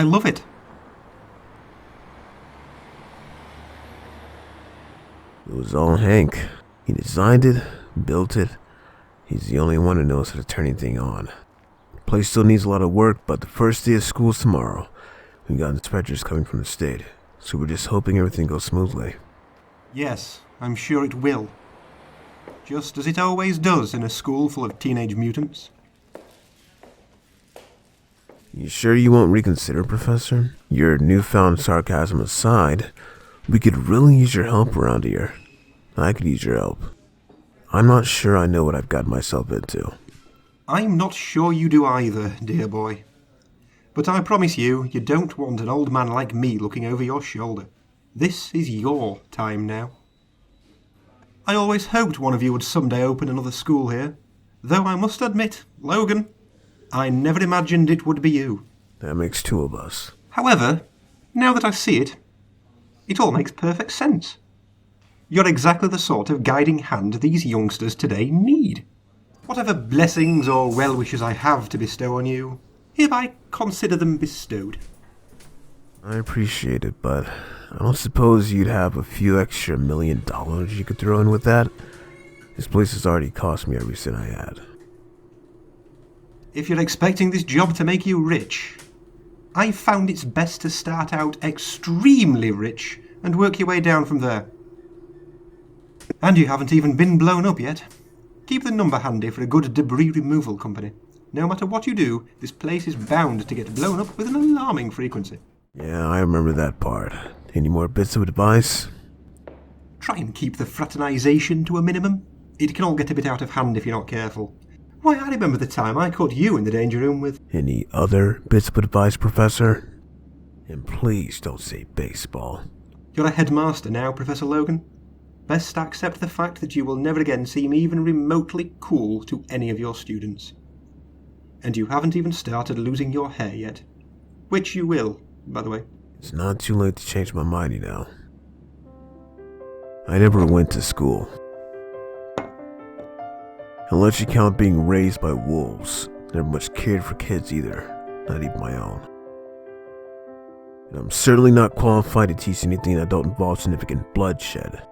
love it. It was all Hank. He designed it, built it. He's the only one who knows how to turn anything on. The place still needs a lot of work, but the first day of school is tomorrow. We got inspectors coming from the state, so we're just hoping everything goes smoothly. Yes, I'm sure it will. Just as it always does in a school full of teenage mutants. You sure you won't reconsider, Professor? Your newfound sarcasm aside, we could really use your help around here. I could use your help. I'm not sure I know what I've got myself into. I'm not sure you do either, dear boy. But I promise you don't want an old man like me looking over your shoulder. This is your time now. I always hoped one of you would someday open another school here. Though I must admit, Logan, I never imagined it would be you. That makes two of us. However, now that I see it, it all makes perfect sense. You're exactly the sort of guiding hand these youngsters today need. Whatever blessings or well-wishes I have to bestow on you, hereby consider them bestowed. I appreciate it, but I don't suppose you'd have a few extra $1 million you could throw in with that? This place has already cost me every cent I had. If you're expecting this job to make you rich, I found it's best to start out extremely rich and work your way down from there. And you haven't even been blown up yet. Keep the number handy for a good debris removal company. No matter what you do, this place is bound to get blown up with an alarming frequency. Yeah, I remember that part. Any more bits of advice? Try and keep the fraternization to a minimum. It can all get a bit out of hand if you're not careful. Why, I remember the time I caught you in the danger room with... Any other bits of advice, Professor? And please don't say baseball. You're a headmaster now, Professor Logan. Best accept the fact that you will never again seem even remotely cool to any of your students. And you haven't even started losing your hair yet. Which you will, by the way. It's not too late to change my mind, you know. I never went to school. Unless you count being raised by wolves, never much cared for kids either, not even my own. And I'm certainly not qualified to teach anything that don't involve significant bloodshed.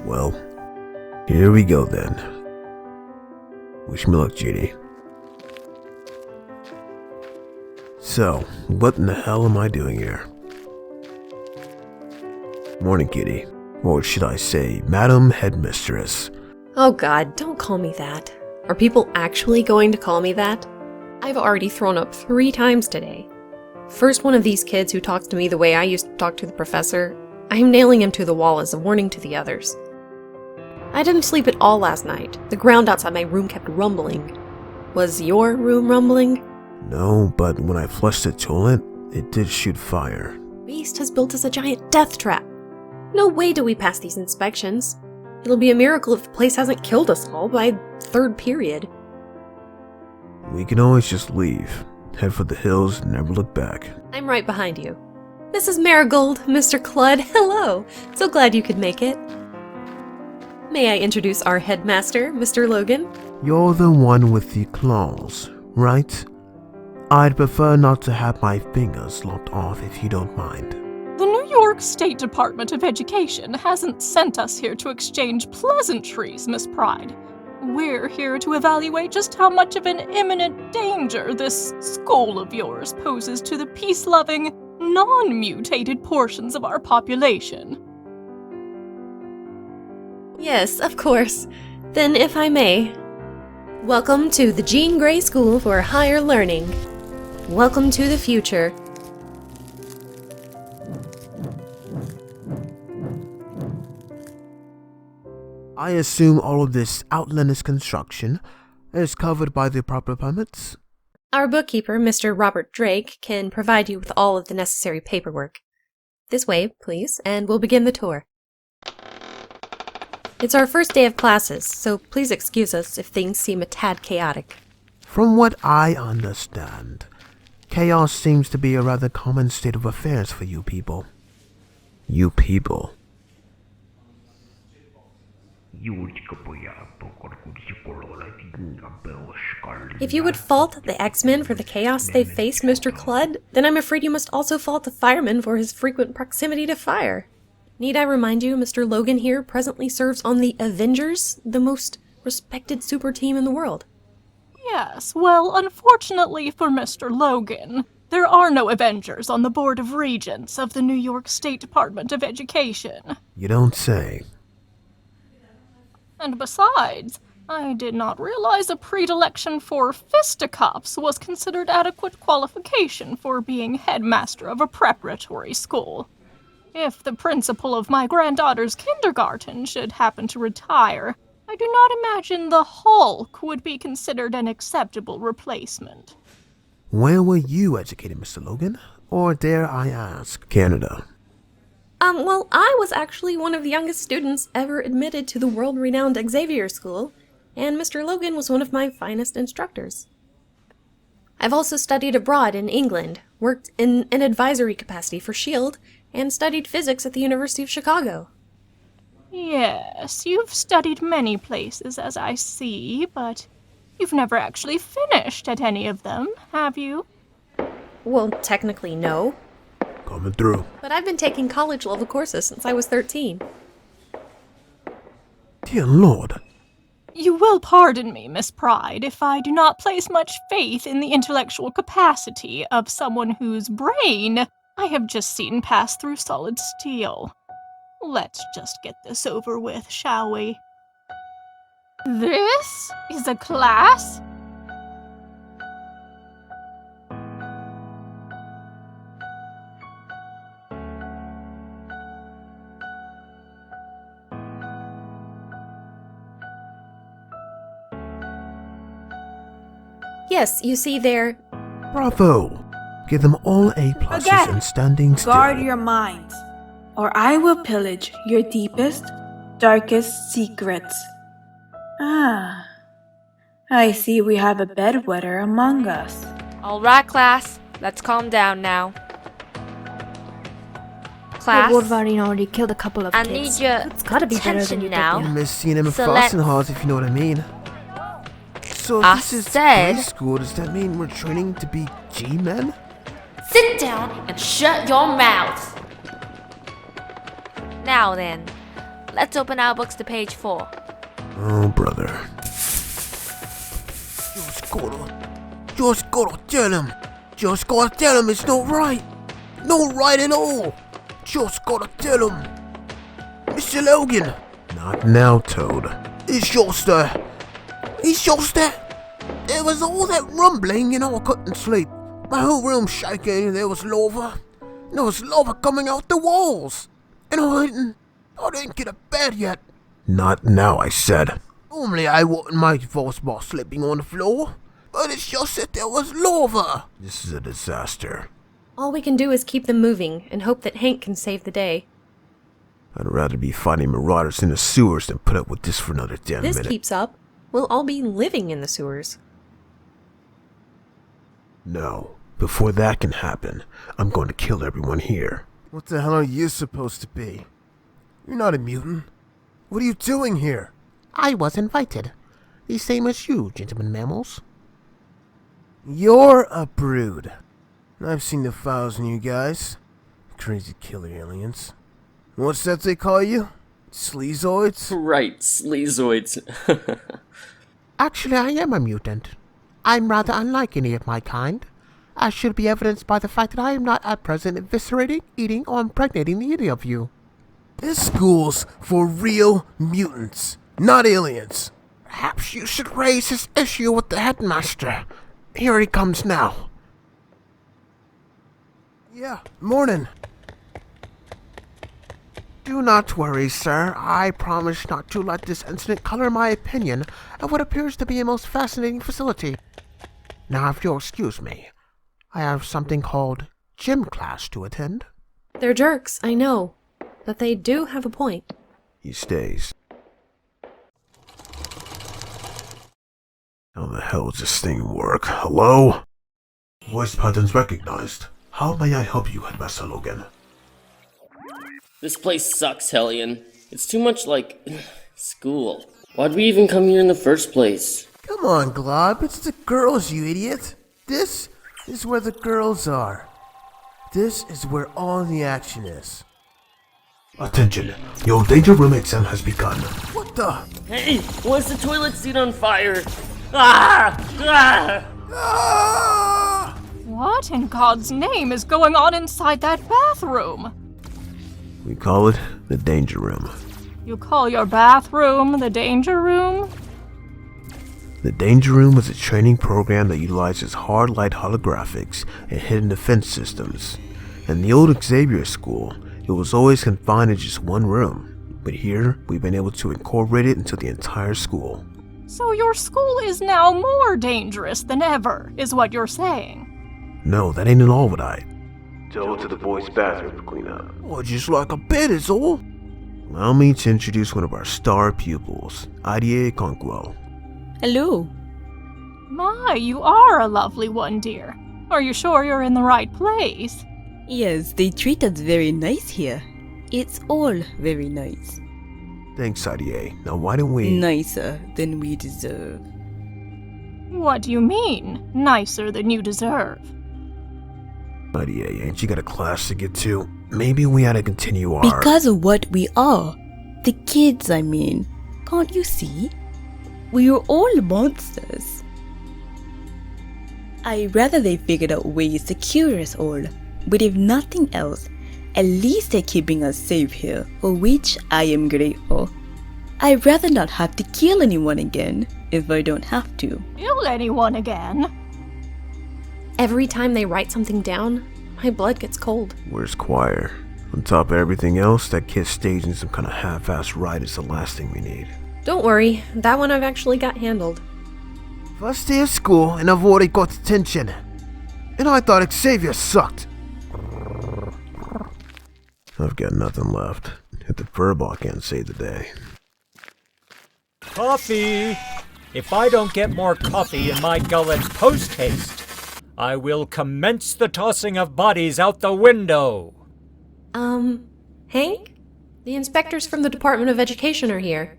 Well, here we go then. Wish me luck, JD. So, what in the hell am I doing here? Morning, Kitty. Or should I say, Madam Headmistress. Oh god, don't call me that. Are people actually going to call me that? I've already thrown up 3 times today. First one of these kids who talks to me the way I used to talk to the professor, I'm nailing him to the wall as a warning to the others. I didn't sleep at all last night. The ground outside my room kept rumbling. Was your room rumbling? No, but when I flushed the toilet, it did shoot fire. Beast has built us a giant death trap. No way do we pass these inspections. It'll be a miracle if the place hasn't killed us all by 3rd period. We can always just leave. Head for the hills and never look back. I'm right behind you. Mrs. Marigold, Mr. Cludd, hello! So glad you could make it. May I introduce our headmaster, Mr. Logan? You're the one with the claws, right? I'd prefer not to have my fingers lopped off if you don't mind. The New York State Department of Education hasn't sent us here to exchange pleasantries, Miss Pride. We're here to evaluate just how much of an imminent danger this school of yours poses to the peace-loving, non-mutated portions of our population. Yes, of course. Then if I may, welcome to the Jean Grey School for Higher Learning. Welcome to the future. I assume all of this outlandish construction is covered by the proper permits? Our bookkeeper, Mr. Robert Drake, can provide you with all of the necessary paperwork. This way, please, and we'll begin the tour. It's our first day of classes, so please excuse us if things seem a tad chaotic. From what I understand, chaos seems to be a rather common state of affairs for you people. You people? If you would fault the X-Men for the chaos they face, Mr. Cludd, then I'm afraid you must also fault the fireman for his frequent proximity to fire. Need I remind you, Mr. Logan here presently serves on the Avengers, the most respected super team in the world. Yes, well, unfortunately for Mr. Logan, there are no Avengers on the Board of Regents of the New York State Department of Education. You don't say. And besides, I did not realize a predilection for fisticuffs was considered adequate qualification for being headmaster of a preparatory school. If the principal of my granddaughter's kindergarten should happen to retire, I do not imagine the Hulk would be considered an acceptable replacement. Where were you educated, Mr. Logan? Or dare I ask, Canada? Well, I was actually one of the youngest students ever admitted to the world-renowned Xavier School, and Mr. Logan was one of my finest instructors. I've also studied abroad in England, worked in an advisory capacity for S.H.I.E.L.D., and studied physics at the University of Chicago. Yes, you've studied many places, as I see, but you've never actually finished at any of them, have you? Well, technically no, Coming through. but I've been taking college-level courses since I was 13. Dear Lord. You will pardon me, Miss Pride, if I do not place much faith in the intellectual capacity of someone whose brain I have just seen pass through solid steel. Let's just get this over with, shall we? This is a class? Yes, you see there. Bravo! Give them all A pluses Again, and standing still. Guard your minds, or I will pillage your deepest, darkest secrets. Ah, I see we have a bedwetter among us. Alright, class. Let's calm down now. Class, Wolverine already killed a couple of I kids. need your It's gotta be better than attention you now. You miss seeing him in So let's- Frossenhaus, if you know what I mean. So if I this is said- grade school, does that mean we're training to be G-men? Sit down and shut your mouth. Now then, let's open our books to page 4. Oh, brother. Just gotta tell him it's not right. Not right at all. Just gotta tell him. Mr. Logan. Not now, Toad. It's just that there was all that rumbling and I couldn't sleep. My whole room shaking and there was lava. And there was lava coming out the walls. And I didn't get a bed yet. Not now, I said. Normally I wouldn't mind voice boss slipping on the floor. But it's just that there was lava. This is a disaster. All we can do is keep them moving and hope that Hank can save the day. I'd rather be fighting marauders in the sewers than put up with this for another damn This minute. keeps up, we'll all be living in the sewers. No. Before that can happen, I'm going to kill everyone here. What the hell are you supposed to be? You're not a mutant. What are you doing here? I was invited. The same as you, gentlemen mammals. You're a brood. I've seen the files on you guys. Crazy killer aliens. What's that they call you? Sleazoids? Right, sleazoids. Actually, I am a mutant. I'm rather unlike any of my kind, as should be evidenced by the fact that I am not at present eviscerating, eating, or impregnating any of you. This school's for real mutants, not aliens. Perhaps you should raise this issue with the headmaster. Here he comes now. Yeah, morning. Do not worry, sir. I promise not to let this incident color my opinion of what appears to be a most fascinating facility. Now, if you'll excuse me, I have something called gym class to attend. They're jerks, I know, but they do have a point. He stays. How the hell does this thing work? Hello? Voice patterns recognized. How may I help you, Headmaster Logan? This place sucks, Hellion. It's too much like School. Why'd we even come here in the first place? Come on, Glob, it's the girls, you idiot. This is where the girls are. This is where all the action is. Attention, your danger room exam has begun. What the? Hey, why's the toilet seat on fire? Ah! Ah! Ah! What in God's name is going on inside that bathroom? We call it the danger room. You call your bathroom the danger room? The danger room was a training program that utilizes hard light holographics and hidden defense systems. In the old Xavier school, it was always confined to just one room, but here we've been able to incorporate it into the entire school. So your school is now more dangerous than ever, is what you're saying. No, that ain't at all what I... Go to the boys' bathroom to clean up. Oh, just like a bed is all. Allow me to introduce one of our star pupils, Idea Conquo. Hello. My, you are a lovely one, dear. Are you sure you're in the right place? Yes, they treat us very nice here. It's all very nice. Thanks, Idea. Now why don't we... Nicer than we deserve. What do you mean, nicer than you deserve? Idea, ain't you got a class to get to? Maybe we ought to continue our... Because of what we are. The kids, I mean. Can't you see? We are all monsters. I'd rather they figured out ways to cure us all. But if nothing else, at least they're keeping us safe here, for which I am grateful. I'd rather not have to kill anyone again, if I don't have to. Kill anyone again? Every time they write something down, my blood gets cold. Where's choir? On top of everything else, that kid staging some kind of half-assed ride is the last thing we need. Don't worry, that one I've actually got handled. First day of school, and I've already got attention. And I thought Xavier sucked. I've got nothing left. Hit the furball can't save the day. Coffee! If I don't get more coffee in my gullet post-haste, I will commence the tossing of bodies out the window. Hank? The inspectors from the Department of Education are here.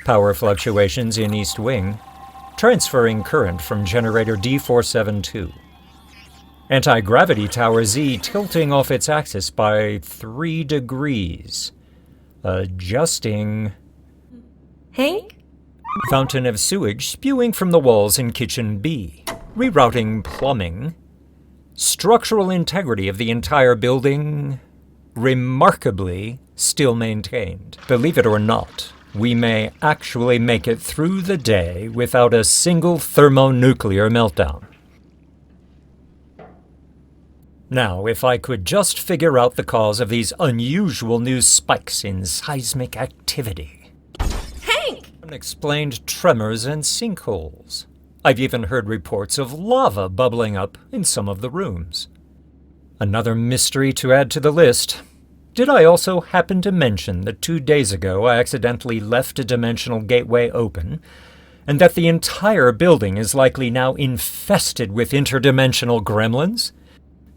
Power fluctuations in East Wing. Transferring current from generator D472. Anti-gravity tower Z tilting off its axis by 3 degrees. Adjusting. Hank? Fountain of sewage spewing from the walls in kitchen B. Rerouting plumbing. Structural integrity of the entire building remarkably still maintained. Believe it or not, we may actually make it through the day without a single thermonuclear meltdown. Now, if I could just figure out the cause of these unusual new spikes in seismic activity. Hank! Unexplained tremors and sinkholes. I've even heard reports of lava bubbling up in some of the rooms. Another mystery to add to the list. Did I also happen to mention that 2 days ago I accidentally left a dimensional gateway open, and that the entire building is likely now infested with interdimensional gremlins?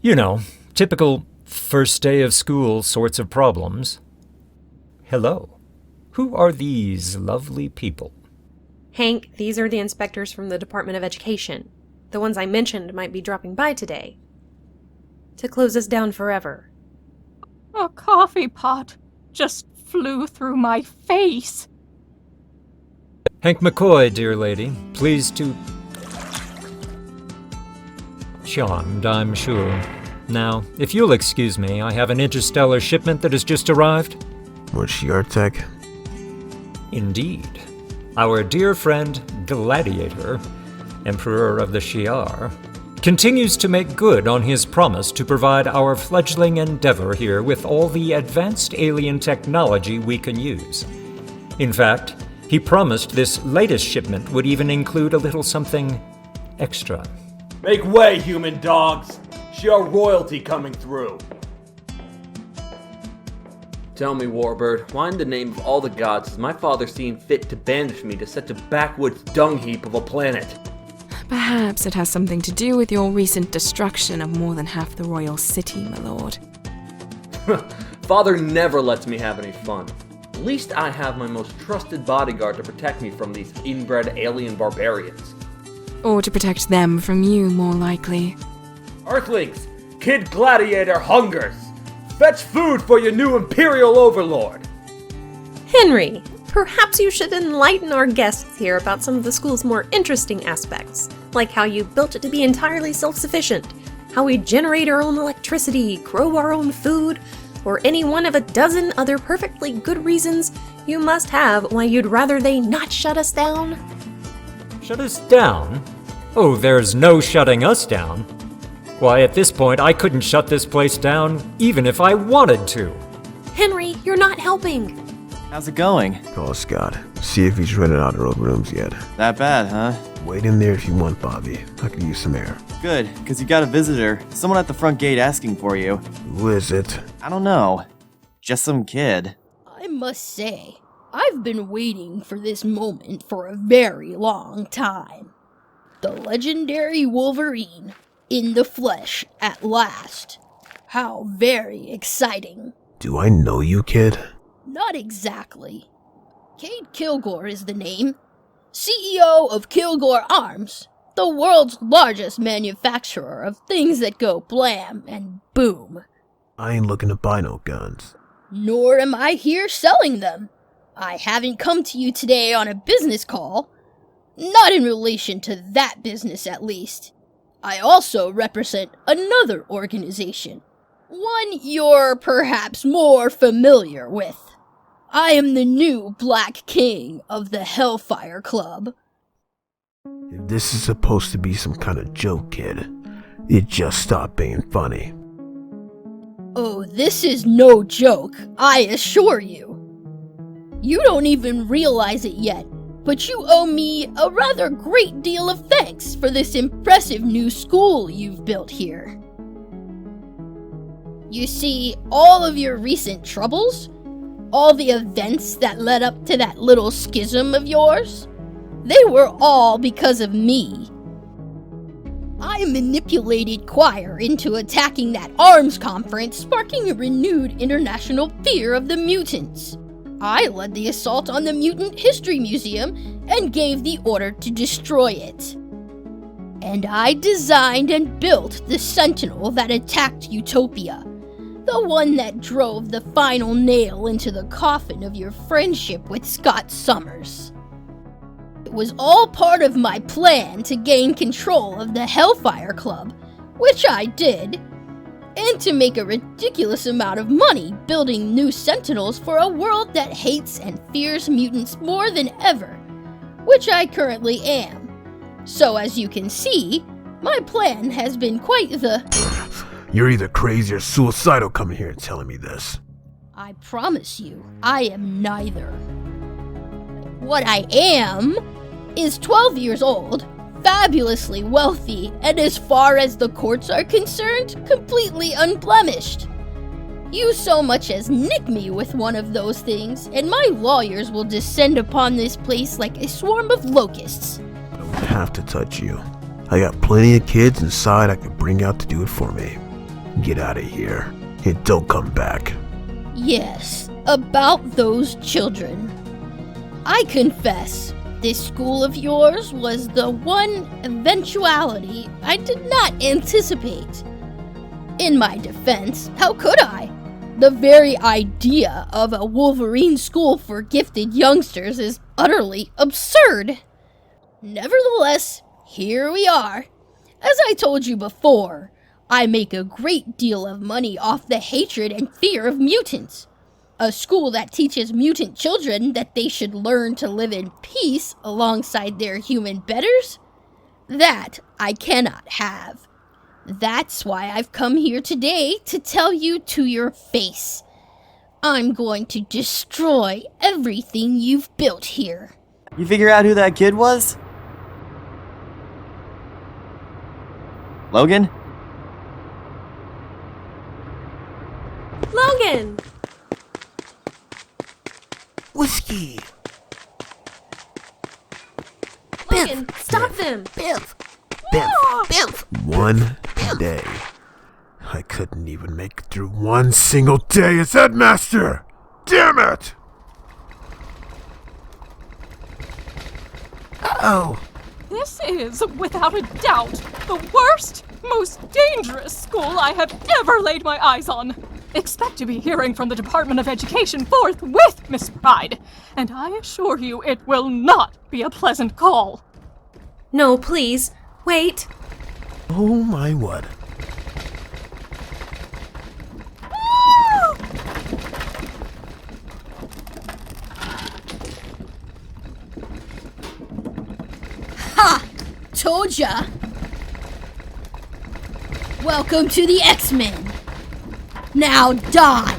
You know, typical first day of school sorts of problems. Hello. Who are these lovely people? Hank, these are the inspectors from the Department of Education. The ones I mentioned might be dropping by today. To close us down forever. A coffee pot just flew through my face. Hank McCoy, dear lady. Pleased to... Charmed, I'm sure. Now, if you'll excuse me, I have an interstellar shipment that has just arrived. More Shi'ar tech? Indeed. Our dear friend Gladiator, Emperor of the Shi'ar, continues to make good on his promise to provide our fledgling endeavor here with all the advanced alien technology we can use. In fact, he promised this latest shipment would even include a little something extra. Make way, human dogs! Shi'ar royalty coming through! Tell me, Warbird, why in the name of all the gods has my father seen fit to banish me to such a backwoods dung heap of a planet? Perhaps it has something to do with your recent destruction of more than half the royal city, my lord. Father never lets me have any fun. At least I have my most trusted bodyguard to protect me from these inbred alien barbarians. Or to protect them from you, more likely. Earthlings, Kid Gladiator hungers. Fetch food for your new Imperial Overlord. Henry, perhaps you should enlighten our guests here about some of the school's more interesting aspects, like how you built it to be entirely self-sufficient, how we generate our own electricity, grow our own food, or any one of a dozen other perfectly good reasons you must have why you'd rather they not shut us down. Shut us down? Oh, there's no shutting us down. Why, at this point, I couldn't shut this place down, even if I wanted to. Henry, you're not helping. How's it going? Call Scott. See if he's running out of road rooms yet. That bad, huh? Wait in there if you want, Bobby. I could use some air. Good, because you got a visitor. Someone at the front gate asking for you. Who is it? I don't know. Just some kid. I must say, I've been waiting for this moment for a very long time. The legendary Wolverine, in the flesh at last. How very exciting. Do I know you, kid? Not exactly. Cade Kilgore is the name. CEO of Kilgore Arms, the world's largest manufacturer of things that go blam and boom. I ain't looking to buy no guns. Nor am I here selling them. I haven't come to you today on a business call. Not in relation to that business, at least. I also represent another organization. One you're perhaps more familiar with. I am the new Black King of the Hellfire Club. If this is supposed to be some kind of joke, kid, it just stopped being funny. Oh, this is no joke, I assure you. You don't even realize it yet, but you owe me a rather great deal of thanks for this impressive new school you've built here. You see, all of your recent troubles, all the events that led up to that little schism of yours, they were all because of me. I manipulated Choir into attacking that arms conference, sparking a renewed international fear of the mutants. I led the assault on the Mutant History Museum and gave the order to destroy it. And I designed and built the Sentinel that attacked Utopia, the one that drove the final nail into the coffin of your friendship with Scott Summers. It was all part of my plan to gain control of the Hellfire Club, which I did, and to make a ridiculous amount of money building new Sentinels for a world that hates and fears mutants more than ever, which I currently am. So as you can see, my plan has been quite the... You're either crazy or suicidal coming here and telling me this. I promise you, I am neither. What I am is 12 years old, fabulously wealthy, and as far as the courts are concerned, completely unblemished. You so much as nick me with one of those things, and my lawyers will descend upon this place like a swarm of locusts. I don't have to touch you. I got plenty of kids inside I could bring out to do it for me. Get out of here, and don't come back. Yes, about those children. I confess, this school of yours was the one eventuality I did not anticipate. In my defense, how could I? The very idea of a Wolverine school for gifted youngsters is utterly absurd. Nevertheless, here we are. As I told you before, I make a great deal of money off the hatred and fear of mutants. A school that teaches mutant children that they should learn to live in peace alongside their human betters? That I cannot have. That's why I've come here today to tell you to your face. I'm going to destroy everything you've built here. You figure out who that kid was? Logan? Logan! Whiskey! Logan, stop them! Biff! One day. I couldn't even make it through one single day as headmaster! Damn it! Oh! This is, without a doubt, the worst, most dangerous school I have ever laid my eyes on. Expect to be hearing from the Department of Education forthwith, Miss Pride, and I assure you it will not be a pleasant call. No, please, wait. Oh my word. Ha! Told ya! Welcome to the X-Men! Now die!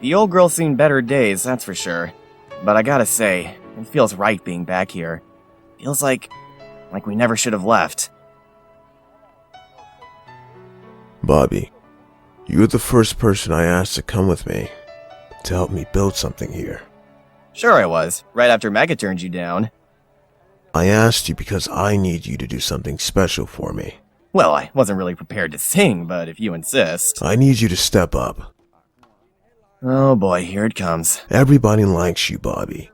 The old girl's seen better days, that's for sure. But I gotta say, it feels right being back here. Feels like we never should have left. Bobby, you were the first person I asked to come with me, to help me build something here. Sure I was, right after Mega turned you down. I asked you because I need you to do something special for me. Well, I wasn't really prepared to sing, but if you insist. I need you to step up. Oh boy, here it comes. Everybody likes you, Bobby.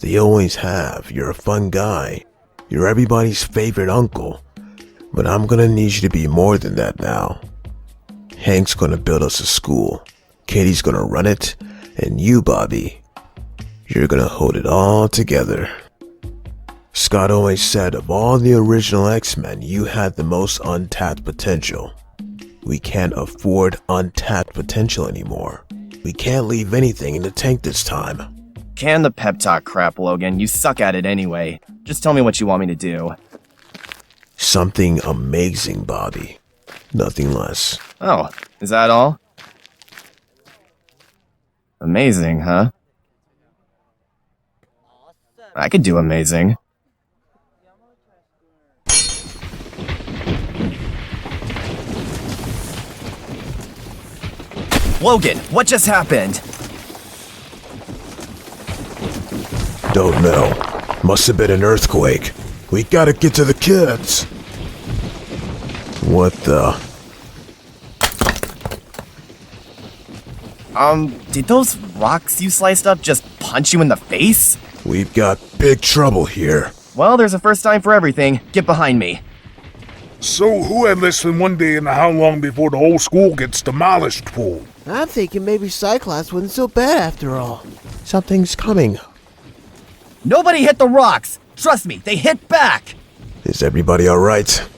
They always have. You're a fun guy. You're everybody's favorite uncle. But I'm gonna need you to be more than that now. Hank's gonna build us a school. Katie's gonna run it. And you, Bobby, you're gonna hold it all together. Scott always said of all the original X-Men, you had the most untapped potential. We can't afford untapped potential anymore. We can't leave anything in the tank this time. Can the pep talk crap, Logan. You suck at it anyway. Just tell me what you want me to do. Something amazing, Bobby. Nothing less. Oh, is that all? Amazing, huh? I could do amazing. Logan, what just happened? Don't know. Must have been an earthquake. We gotta get to the kids. What the? Did those rocks you sliced up just punch you in the face? We've got big trouble here. Well, there's a first time for everything. Get behind me. So who had less than one day and how long before the whole school gets demolished for? I'm thinking maybe Cyclops wasn't so bad after all. Something's coming. Nobody hit the rocks! Trust me, they hit back! Is everybody alright?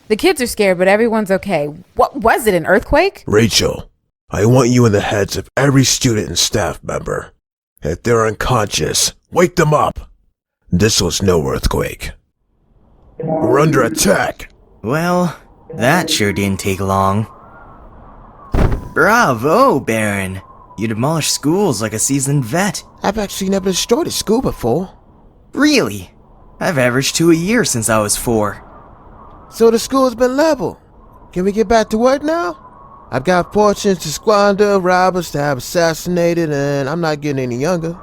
The kids are scared, but everyone's okay. What was it, an earthquake? Rachel, I want you in the heads of every student and staff member. If they're unconscious, wake them up. This was no earthquake. We're under attack. Well, that sure didn't take long. Bravo, Baron. You demolished schools like a seasoned vet. I've actually never destroyed a school before. Really? I've averaged 2 a year since I was 4. So the school's been leveled. Can we get back to work now? I've got fortunes to squander, robbers to have assassinated, and I'm not getting any younger.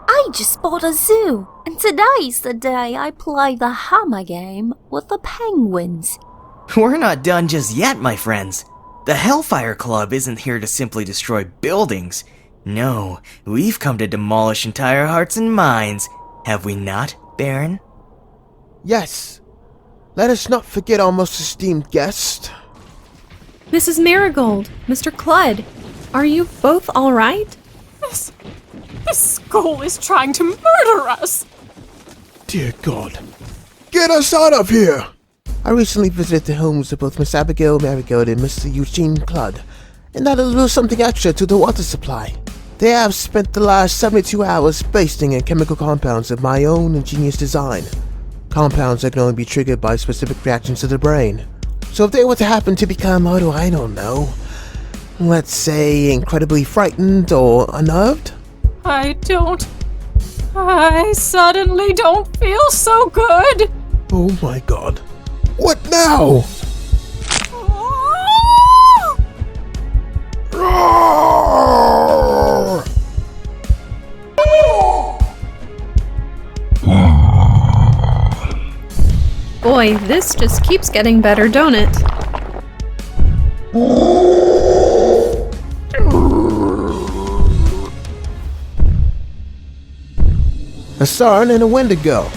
I just bought a zoo, and today's the day I play the hammer game with the penguins. We're not done just yet, my friends. The Hellfire Club isn't here to simply destroy buildings. No, we've come to demolish entire hearts and minds. Have we not, Baron? Yes. Let us not forget our most esteemed guest. Mrs. Marigold, Mr. Cludd, are you both all right? This school is trying to murder us! Dear God. Get us out of here! I recently visited the homes of both Miss Abigail Marigold and Mr. Eugene Cludd, and added a little something extra to the water supply. They have spent the last 72 hours basting in chemical compounds of my own ingenious design. Compounds that can only be triggered by specific reactions to the brain. So if they were to happen to become, I don't know, let's say incredibly frightened or unnerved? I suddenly don't feel so good! Oh my God. What now? Boy, this just keeps getting better, don't it? A sun and a Wendigo.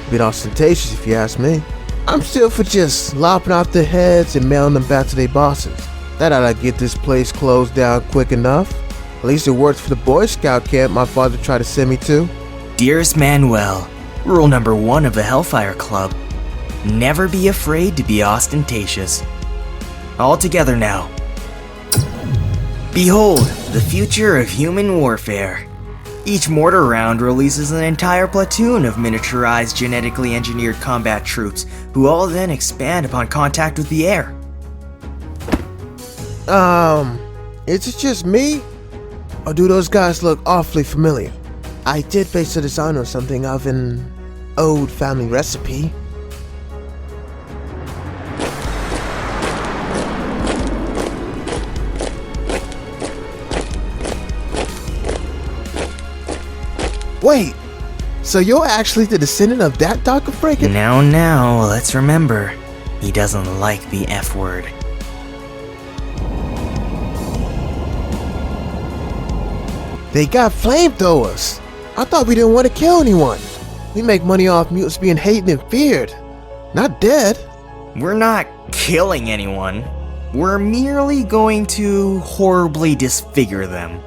A bit ostentatious if you ask me. I'm still for just lopping off their heads and mailing them back to their bosses. That ought to get this place closed down quick enough. At least it worked for the Boy Scout camp my father tried to send me to. Dearest Manuel, rule number 1 of the Hellfire Club. Never be afraid to be ostentatious. All together now. Behold, the future of human warfare. Each mortar round releases an entire platoon of miniaturized, genetically engineered combat troops, who all then expand upon contact with the air. Is it just me? Or do those guys look awfully familiar? I did base the design on something of an old family recipe. Wait, so you're actually the descendant of that Dr. Franken? Now, let's remember, he doesn't like the F word. They got flamethrowers. I thought we didn't want to kill anyone. We make money off mutants being hated and feared, not dead. We're not killing anyone. We're merely going to horribly disfigure them.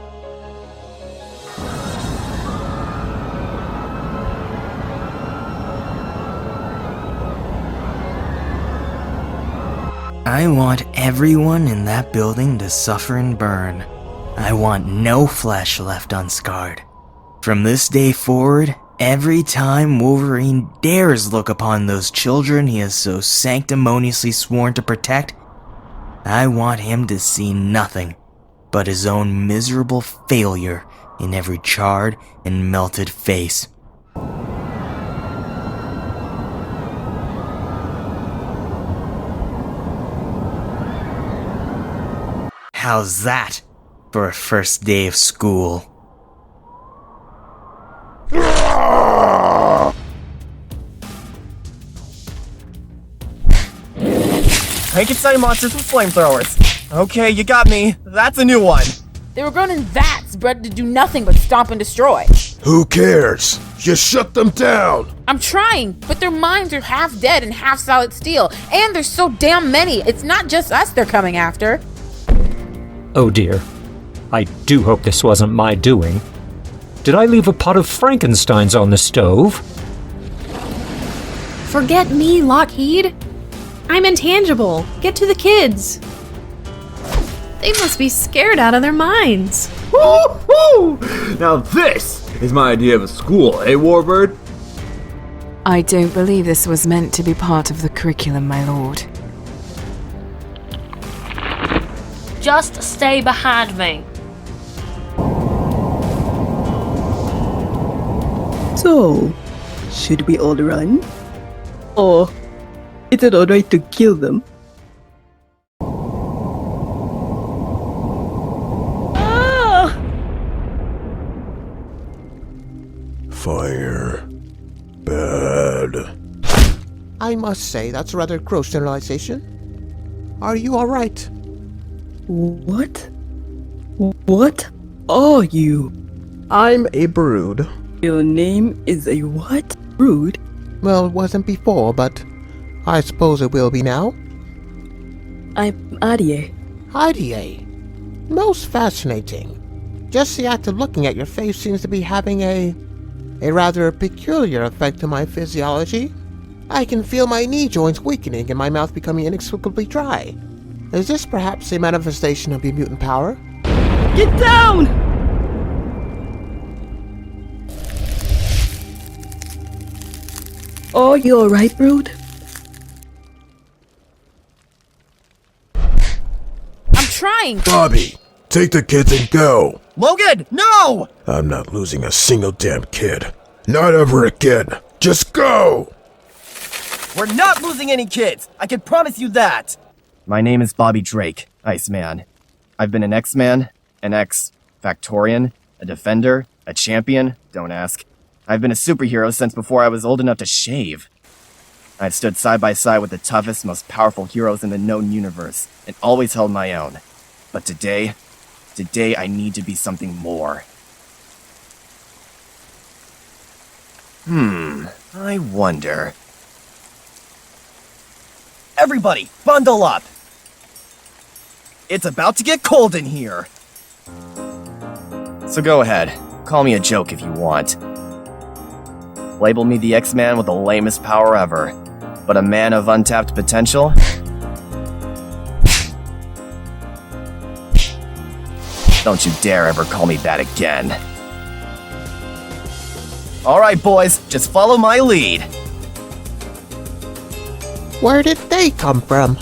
I want everyone in that building to suffer and burn. I want no flesh left unscarred. From this day forward, every time Wolverine dares look upon those children he has so sanctimoniously sworn to protect, I want him to see nothing but his own miserable failure in every charred and melted face. How's that for a first day of school? Frankenstein monsters with flamethrowers. Okay, you got me. That's a new one. They were grown in vats, bred to do nothing but stomp and destroy. Who cares? Just shut them down. I'm trying, but their minds are half dead and half solid steel. And there's so damn many. It's not just us they're coming after. Oh dear. I do hope this wasn't my doing. Did I leave a pot of Frankensteins on the stove? Forget me, Lockheed. I'm intangible. Get to the kids. They must be scared out of their minds. Woo-hoo! Now this is my idea of a school, eh, Warbird? I don't believe this was meant to be part of the curriculum, my lord. Just stay behind me. So, should we all run? Or is it alright to kill them? Fire. Bad. I must say, that's a rather gross generalization. Are you alright? What? What are you? I'm a brood. Your name is a what? Brood? Well, it wasn't before, but I suppose it will be now. I'm Adie. Adie. Most fascinating. Just the act of looking at your face seems to be having a rather peculiar effect on my physiology. I can feel my knee joints weakening and my mouth becoming inexplicably dry. Is this perhaps a manifestation of your mutant power? Get down! Are you alright, Brood? I'm trying! Bobby, take the kids and go! Logan, no! I'm not losing a single damn kid. Not ever again. Just go! We're not losing any kids! I can promise you that! My name is Bobby Drake, Iceman. I've been an X-Man, an X-Factorian, a Defender, a Champion, don't ask. I've been a superhero since before I was old enough to shave. I've stood side by side with the toughest, most powerful heroes in the known universe, and always held my own. But today I need to be something more. I wonder... Everybody, bundle up! It's about to get cold in here! So go ahead, call me a joke if you want. Label me the X-Man with the lamest power ever, but a man of untapped potential? Don't you dare ever call me that again. Alright boys, just follow my lead. Where did they come from?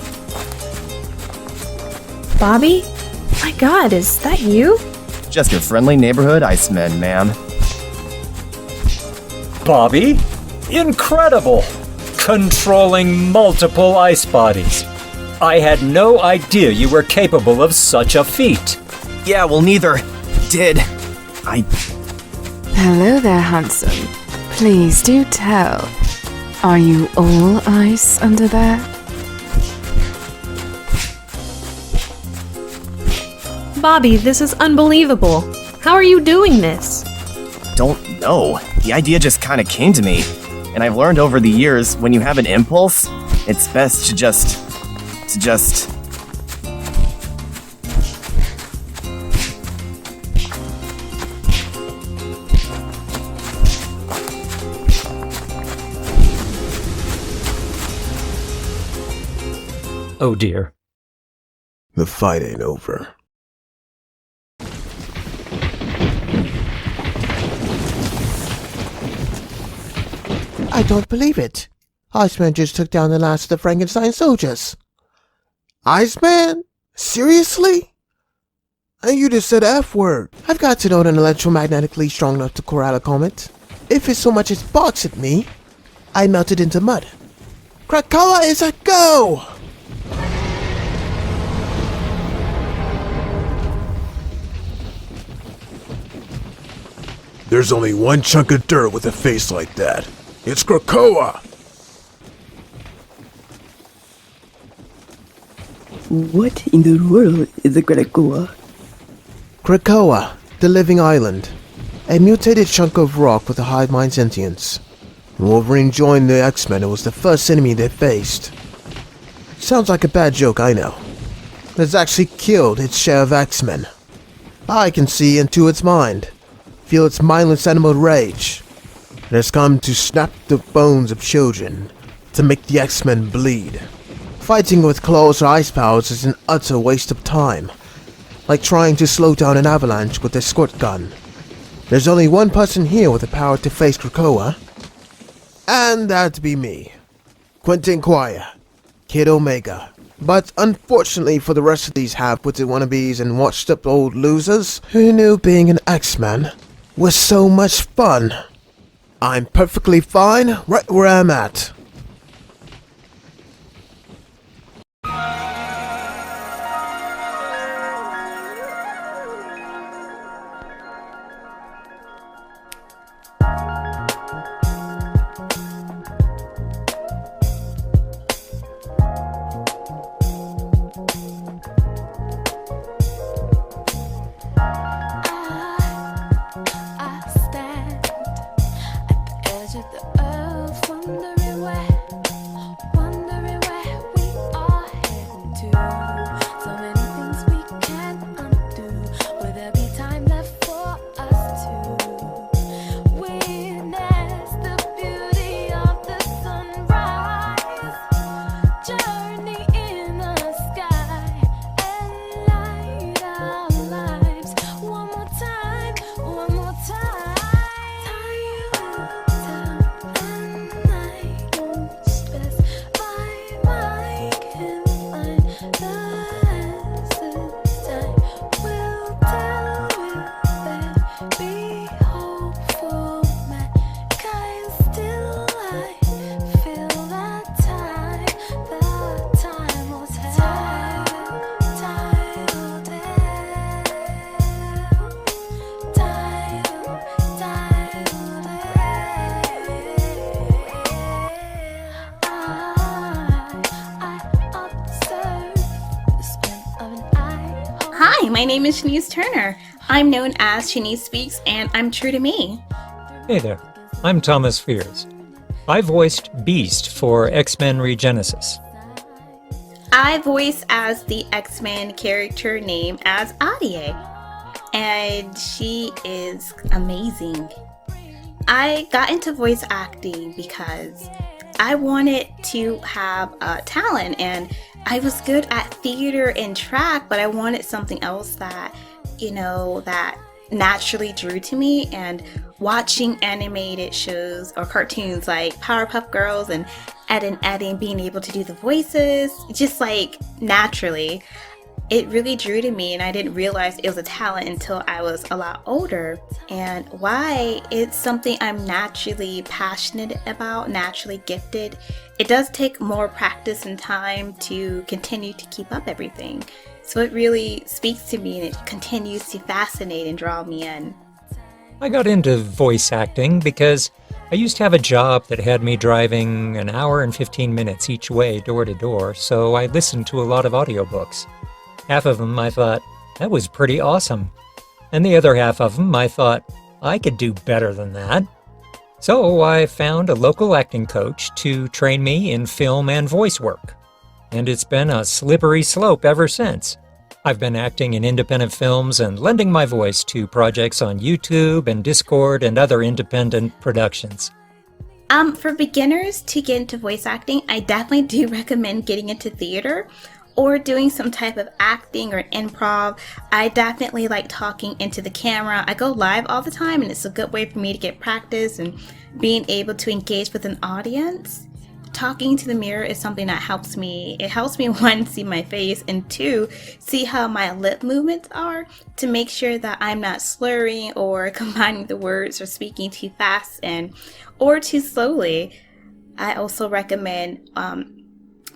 Bobby? My god, is that you? Just your friendly neighborhood Iceman, ma'am. Bobby? Incredible! Controlling multiple ice bodies. I had no idea you were capable of such a feat. Yeah, well, neither did I. Hello there, handsome. Please do tell. Are you all ice under there? Bobby, this is unbelievable. How are you doing this? Don't know. The idea just kind of came to me. And I've learned over the years, when you have an impulse, it's best to just... Oh dear. The fight ain't over. I don't believe it. Iceman just took down the last of the Frankenstein soldiers. Iceman? Seriously? And you just said F word. I've got to know an electromagnetically strong enough to corral a comet. If it so much as barks at me, I melt it into mud. Krakoa is a go! There's only one chunk of dirt with a face like that. It's Krakoa! What in the world is a Krakoa? Krakoa, the living island. A mutated chunk of rock with a hive mind sentience. When Wolverine joined the X-Men, it was the first enemy they faced. Sounds like a bad joke, I know. But it's actually killed its share of X-Men. I can see into its mind, feel its mindless animal rage. It has come to snap the bones of children, to make the X-Men bleed. Fighting with claws or ice powers is an utter waste of time, like trying to slow down an avalanche with a squirt gun. There's only one person here with the power to face Krakoa, and that'd be me, Quentin Quire, Kid Omega. But unfortunately for the rest of these half-witted wannabes and washed-up old losers who knew being an X-Man was so much fun, I'm perfectly fine right where I'm at. Hi, my name is Shanice Turner. I'm known as Shanice Speaks, and I'm true to me. Hey there, I'm Thomas Fears. I voiced Beast for X-Men Regensis. I voice as the X-Men character named as Adie, and she is amazing. I got into voice acting because I wanted to have a talent, and I was good at theater and track, but I wanted something else that, that naturally drew to me. And watching animated shows or cartoons like Powerpuff Girls and Ed and Eddie and being able to do the voices, just like naturally, it really drew to me, and I didn't realize it was a talent until I was a lot older. And why it's something I'm naturally passionate about, naturally gifted. It does take more practice and time to continue to keep up everything. So it really speaks to me, and it continues to fascinate and draw me in. I got into voice acting because I used to have a job that had me driving an hour and 15 minutes each way door to door, so I listened to a lot of audiobooks. Half of them I thought, that was pretty awesome. And the other half of them I thought, I could do better than that. So I found a local acting coach to train me in film and voice work. And it's been a slippery slope ever since. I've been acting in independent films and lending my voice to projects on YouTube and Discord and other independent productions. For beginners to get into voice acting, I definitely do recommend getting into theater or doing some type of acting or improv. I definitely like talking into the camera. I go live all the time, and it's a good way for me to get practice and being able to engage with an audience. Talking to the mirror is something that helps me. It helps me, one, see my face, and two, see how my lip movements are to make sure that I'm not slurring or combining the words or speaking too fast or too slowly. I also recommend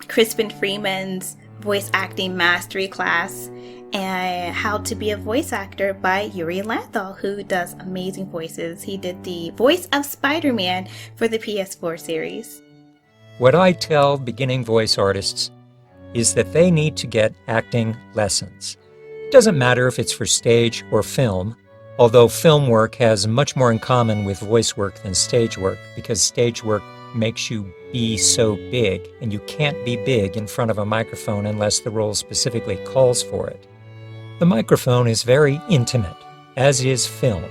Crispin Freeman's Voice Acting Mastery class and How to Be a Voice Actor by Yuri Lanthal, who does amazing voices. He did the voice of Spider-Man for the PS4 series. What I tell beginning voice artists is that they need to get acting lessons. It doesn't matter if it's for stage or film. although film work has much more in common with voice work than stage work, because stage work makes you be so big, and you can't be big in front of a microphone unless the role specifically calls for it. The microphone is very intimate, as is film.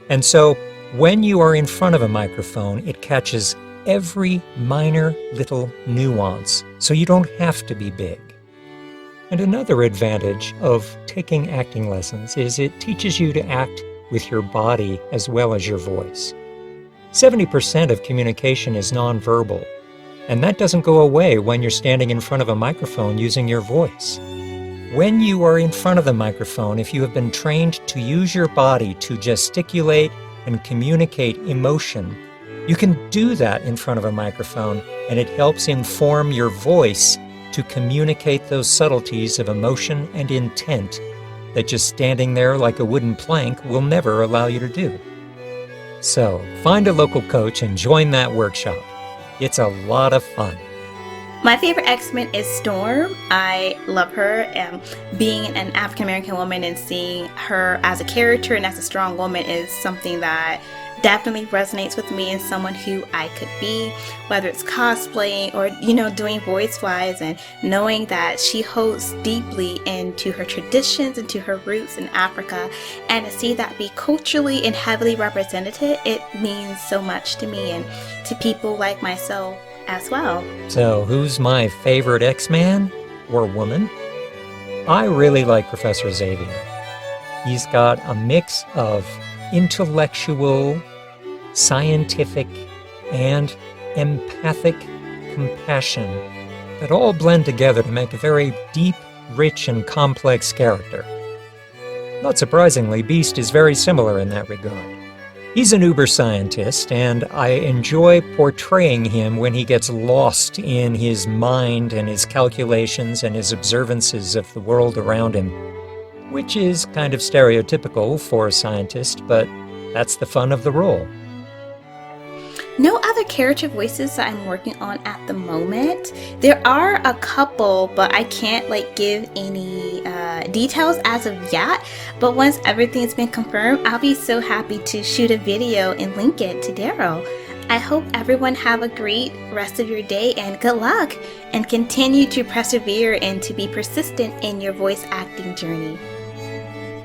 And so, when you are in front of a microphone, it catches every minor little nuance, so you don't have to be big. And another advantage of taking acting lessons is it teaches you to act with your body as well as your voice. 70% of communication is nonverbal, and that doesn't go away when you're standing in front of a microphone using your voice. When you are in front of the microphone, if you have been trained to use your body to gesticulate and communicate emotion, you can do that in front of a microphone, and it helps inform your voice to communicate those subtleties of emotion and intent that just standing there like a wooden plank will never allow you to do. So, find a local coach and join that workshop. It's a lot of fun. My favorite X-Men is Storm. I love her. Being an African American woman and seeing her as a character and as a strong woman is something that definitely resonates with me and someone who I could be, whether it's cosplaying or, doing voice-wise, and knowing that she holds deeply into her traditions, into her roots in Africa, and to see that be culturally and heavily represented, it means so much to me and to people like myself as well. So, who's my favorite X-Man or woman? I really like Professor Xavier. He's got a mix of intellectual, scientific, and empathic compassion that all blend together to make a very deep, rich, and complex character. Not surprisingly, Beast is very similar in that regard. He's an uber scientist, and I enjoy portraying him when he gets lost in his mind and his calculations and his observances of the world around him, which is kind of stereotypical for a scientist, but that's the fun of the role. No other character voices that I'm working on at the moment. There are a couple, but I can't give any details as of yet. But once everything's been confirmed, I'll be so happy to shoot a video and link it to Daryl. I hope everyone have a great rest of your day and good luck, and continue to persevere and to be persistent in your voice acting journey.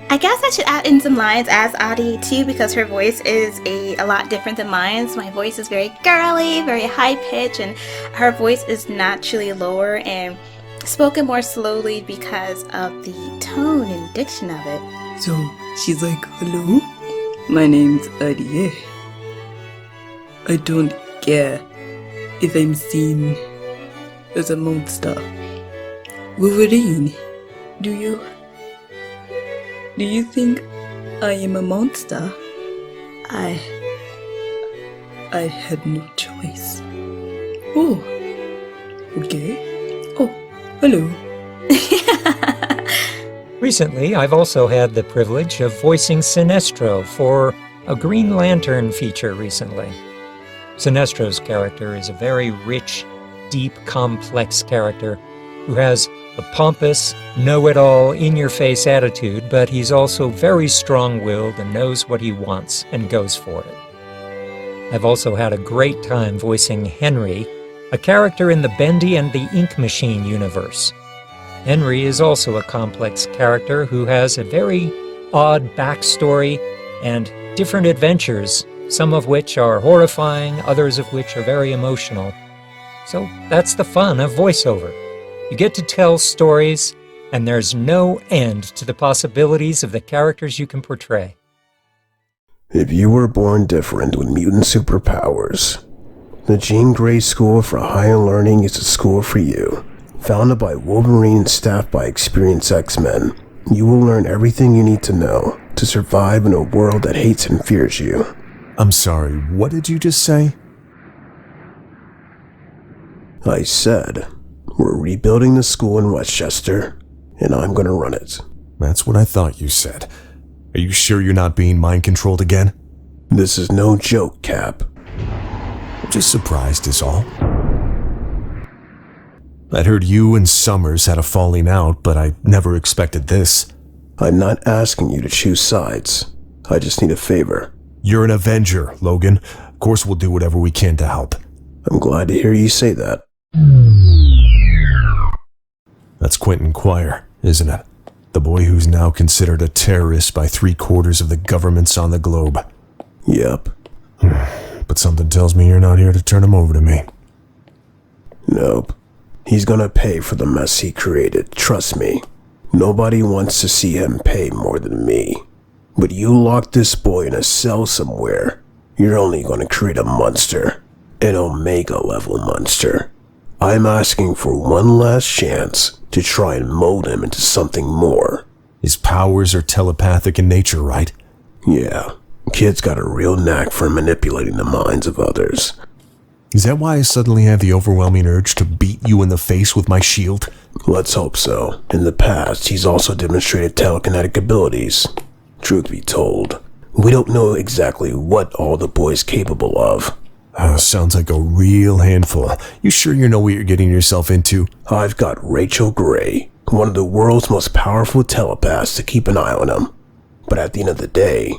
I guess I should add in some lines as Audie too, because her voice is a lot different than mine. So my voice is very girly, very high pitch, and her voice is naturally lower and spoken more slowly because of the tone and diction of it. So she's like, hello, my name's Audie. I don't care if I'm seen as a monster. Wolverine, do you think I am a monster? I had no choice. Oh, okay. Oh, hello. Recently, I've also had the privilege of voicing Sinestro for a Green Lantern feature recently. Sinestro's character is a very rich, deep, complex character who has a pompous, know-it-all, in-your-face attitude, but he's also very strong-willed and knows what he wants and goes for it. I've also had a great time voicing Henry, a character in the Bendy and the Ink Machine universe. Henry is also a complex character who has a very odd backstory and different adventures, some of which are horrifying, others of which are very emotional. So that's the fun of voiceover. You get to tell stories, and there's no end to the possibilities of the characters you can portray. If you were born different with mutant superpowers, the Jean Grey School for Higher Learning is a school for you. Founded by Wolverine and staffed by experienced X-Men, you will learn everything you need to know to survive in a world that hates and fears you. I'm sorry, what did you just say? I said, we're rebuilding the school in Westchester, and I'm gonna run it. That's what I thought you said. Are you sure you're not being mind-controlled again? This is no joke, Cap. Just surprised is all. I'd heard you and Summers had a falling out, but I never expected this. I'm not asking you to choose sides. I just need a favor. You're an Avenger, Logan. Of course we'll do whatever we can to help. I'm glad to hear you say that. That's Quentin Quire, isn't it? The boy who's now considered a terrorist by 3/4 of the governments on the globe. Yep. But something tells me you're not here to turn him over to me. Nope. He's gonna pay for the mess he created, trust me. Nobody wants to see him pay more than me. But you lock this boy in a cell somewhere, you're only gonna create a monster. An Omega-level monster. I'm asking for one last chance to try and mold him into something more. His powers are telepathic in nature, right? Yeah. Kid's got a real knack for manipulating the minds of others. Is that why I suddenly have the overwhelming urge to beat you in the face with my shield? Let's hope so. In the past, he's also demonstrated telekinetic abilities. Truth be told, we don't know exactly what all the boy's capable of. Sounds like a real handful. You sure you know what you're getting yourself into? I've got Rachel Gray, one of the world's most powerful telepaths, to keep an eye on him. But at the end of the day,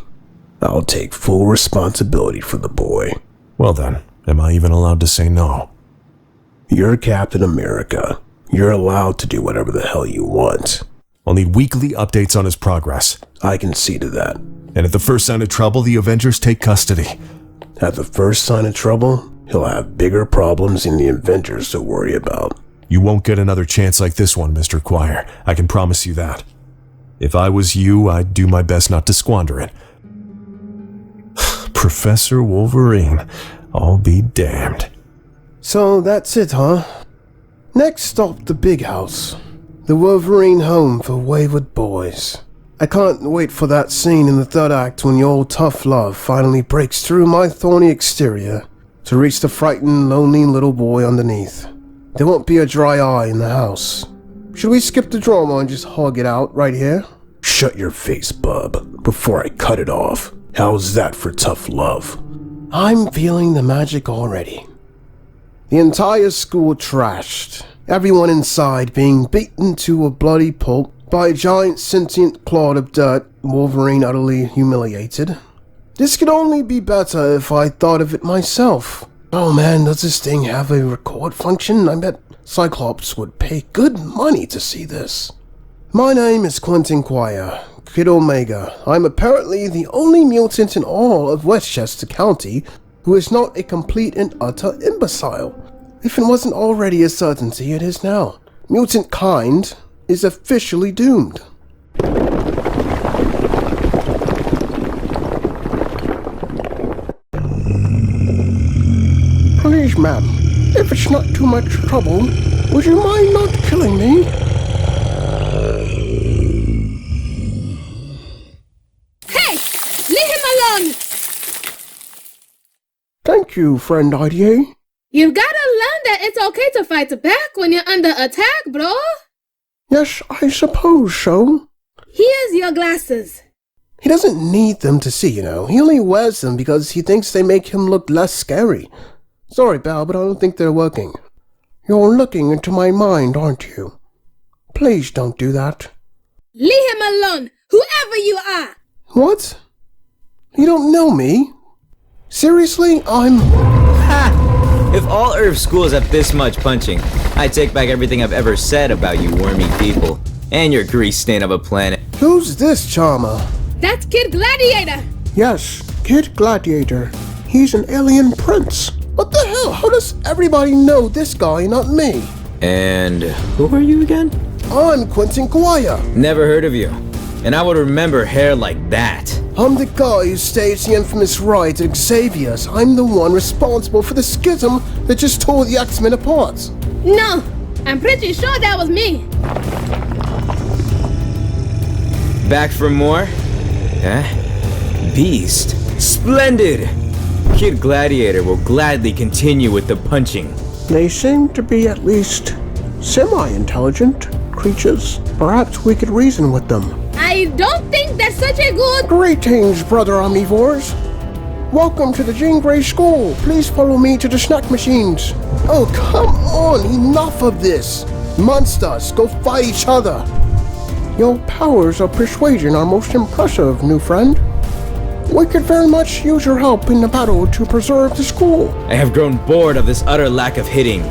I'll take full responsibility for the boy. Well then, am I even allowed to say no? You're Captain America. You're allowed to do whatever the hell you want. I'll need weekly updates on his progress. I can see to that. And at the first sign of trouble, the Avengers take custody. At the first sign of trouble, he'll have bigger problems than the Avengers to worry about. You won't get another chance like this one, Mr. Quire. I can promise you that. If I was you, I'd do my best not to squander it. Professor Wolverine, I'll be damned. So that's it, huh? Next stop, the big house. The Wolverine home for wayward boys. I can't wait for that scene in the third act when your tough love finally breaks through my thorny exterior to reach the frightened, lonely little boy underneath. There won't be a dry eye in the house. Should we skip the drama and just hug it out right here? Shut your face, bub, before I cut it off. How's that for tough love? I'm feeling the magic already. The entire school trashed. Everyone inside being beaten to a bloody pulp by a giant sentient clod of dirt, Wolverine utterly humiliated. This could only be better if I thought of it myself. Oh man, does this thing have a record function? I bet Cyclops would pay good money to see this. My name is Quentin Quire, Kid Omega. I'm apparently the only mutant in all of Westchester County who is not a complete and utter imbecile. If it wasn't already a certainty, it is now. Mutant kind is officially doomed. Please, ma'am, if it's not too much trouble, would you mind not killing me? Hey! Leave him alone! Thank you, friend IDA. You've gotta learn that it's okay to fight back when you're under attack, bro. Yes, I suppose so. Here's your glasses. He doesn't need them to see, you know. He only wears them because he thinks they make him look less scary. Sorry, pal, but I don't think they're working. You're looking into my mind, aren't you? Please don't do that. Leave him alone, whoever you are. What? You don't know me? Seriously? If all Earth schools have this much punching, I take back everything I've ever said about you wormy people. And your grease stain of a planet. Who's this charmer? That's Kid Gladiator. Yes, Kid Gladiator. He's an alien prince. What the hell? How does everybody know this guy, not me? And who are you again? I'm Quentin Quire. Never heard of you. And I would remember hair like that. I'm the guy who staged the infamous riot at Xavier's. I'm the one responsible for the schism that just tore the X-Men apart. No, I'm pretty sure that was me. Back for more? Huh? Beast. Splendid! Kid Gladiator will gladly continue with the punching. They seem to be at least semi-intelligent creatures. Perhaps we could reason with them. I don't think that's such a good... Greetings, brother omnivores. Welcome to the Jean Grey School. Please follow me to the snack machines. Oh, come on, enough of this. Monsters, go fight each other. Your powers of persuasion are most impressive, new friend. We could very much use your help in the battle to preserve the school. I have grown bored of this utter lack of hitting.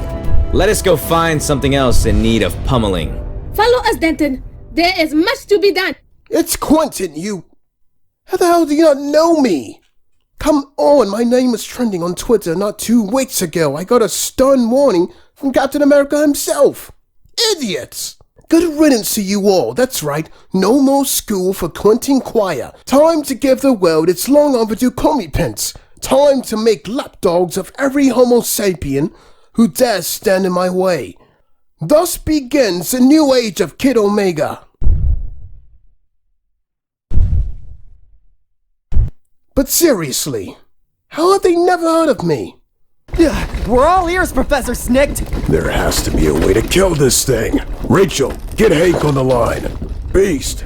Let us go find something else in need of pummeling. Follow us, Denton. There is much to be done. It's Quentin, you... How the hell do you not know me? Come on, my name was trending on Twitter not 2 weeks ago. I got a stern warning from Captain America himself. Idiots! Good riddance to you all. That's right. No more school for Quentin Quire. Time to give the world its long overdue comeuppance. Time to make lapdogs of every Homo sapien who dares stand in my way. Thus begins the new age of Kid Omega. But seriously, how have they never heard of me? We're all ears, Professor Snicked! There has to be a way to kill this thing. Rachel, get Hank on the line. Beast!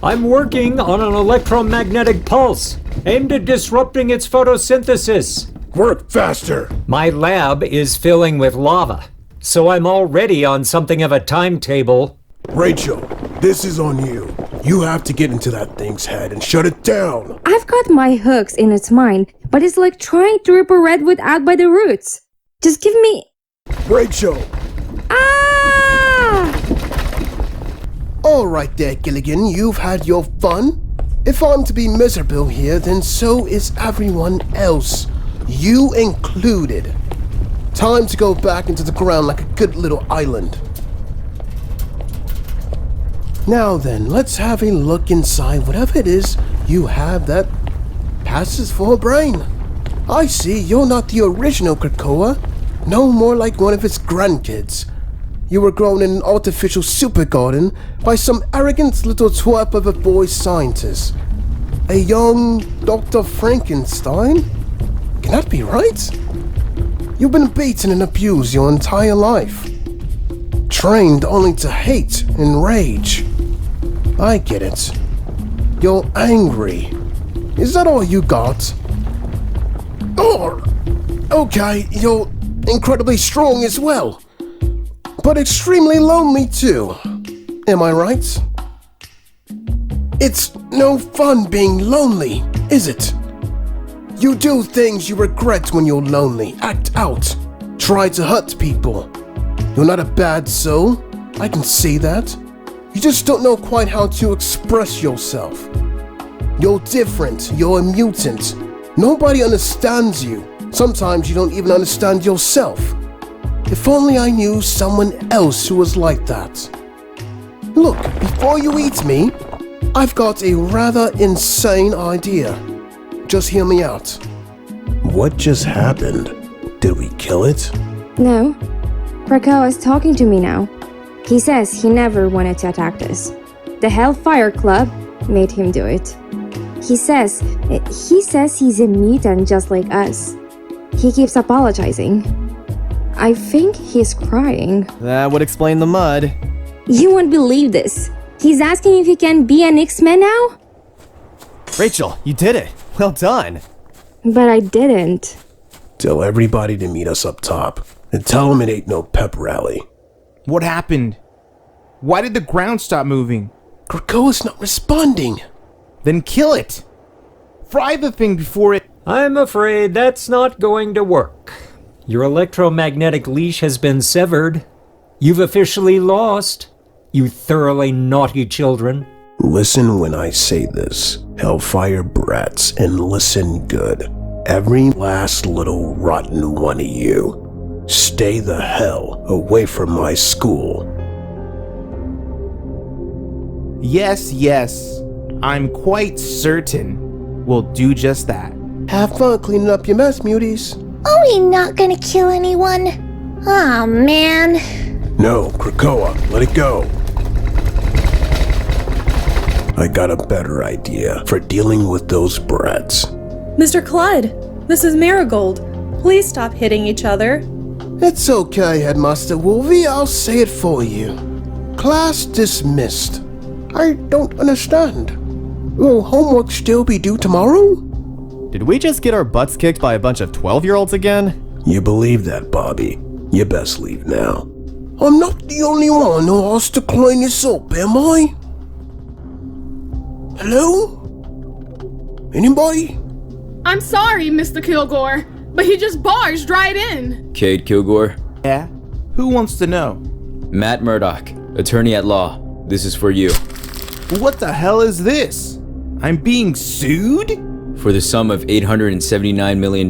I'm working on an electromagnetic pulse, aimed at disrupting its photosynthesis. Work faster! My lab is filling with lava, so I'm already on something of a timetable. Rachel, this is on you. You have to get into that thing's head and shut it down. I've got my hooks in its mind, but it's like trying to rip a redwood out by the roots. Just give me... Rachel! Ah! Alright there, Gilligan, you've had your fun. If I'm to be miserable here, then so is everyone else. You included. Time to go back into the ground like a good little island. Now then, let's have a look inside whatever it is you have that passes for a brain. I see you're not the original Krakoa, no more like one of its grandkids. You were grown in an artificial super garden by some arrogant little twerp of a boy scientist. A young Dr. Frankenstein? Can that be right? You've been beaten and abused your entire life. Trained only to hate and rage. I get it. You're angry. Is that all you got? Oh, okay, you're incredibly strong as well. But extremely lonely too. Am I right? It's no fun being lonely, is it? You do things you regret when you're lonely. Act out. Try to hurt people. You're not a bad soul. I can see that. You just don't know quite how to express yourself. You're different. You're a mutant. Nobody understands you. Sometimes you don't even understand yourself. If only I knew someone else who was like that. Look, before you eat me, I've got a rather insane idea. Just hear me out. What just happened? Did we kill it? No. Krakoa is talking to me now. He says he never wanted to attack us. The Hellfire Club made him do it. He says he's a mutant just like us. He keeps apologizing. I think he's crying. That would explain the mud. You won't believe this. He's asking if he can be an xmen now? Rachel, you did it. Well done. But I didn't. Tell everybody to meet us up top. And tell them it ain't no pep rally. What happened? Why did the ground stop moving? Krakoa's not responding. Then kill it. Fry the thing before it... I'm afraid that's not going to work. Your electromagnetic leash has been severed. You've officially lost, you thoroughly naughty children. Listen when I say this, Hellfire brats, and listen good. Every last little rotten one of you. Stay the hell away from my school. Yes. I'm quite certain we'll do just that. Have fun cleaning up your mess, muties. Are we not gonna kill anyone? Aw, man. No, Krakoa, let it go. I got a better idea for dealing with those brats. Mr. Clyde, Mrs. Marigold, please stop hitting each other. It's okay, Headmaster Wolvie, I'll say it for you. Class dismissed. I don't understand. Will homework still be due tomorrow? Did we just get our butts kicked by a bunch of 12-year-olds again? You believe that, Bobby? You best leave now. I'm not the only one who has to clean this up, am I? Hello? Anybody? I'm sorry, Mr. Kilgore, but he just barged right in. Cade Kilgore? Yeah? Who wants to know? Matt Murdock, attorney at law. This is for you. What the hell is this? I'm being sued? For the sum of $879 million,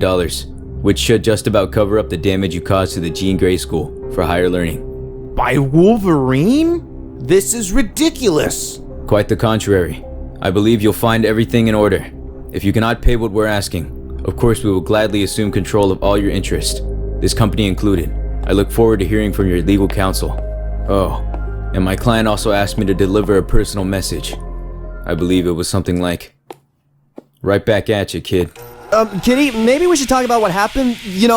which should just about cover up the damage you caused to the Jean Grey School for higher learning. By Wolverine? This is ridiculous. Quite the contrary. I believe you'll find everything in order. If you cannot pay what we're asking, of course we will gladly assume control of all your interest, this company included. I look forward to hearing from your legal counsel. Oh, and my client also asked me to deliver a personal message. I believe it was something like, "Right back at you, kid." Kitty, maybe we should talk about what happened, when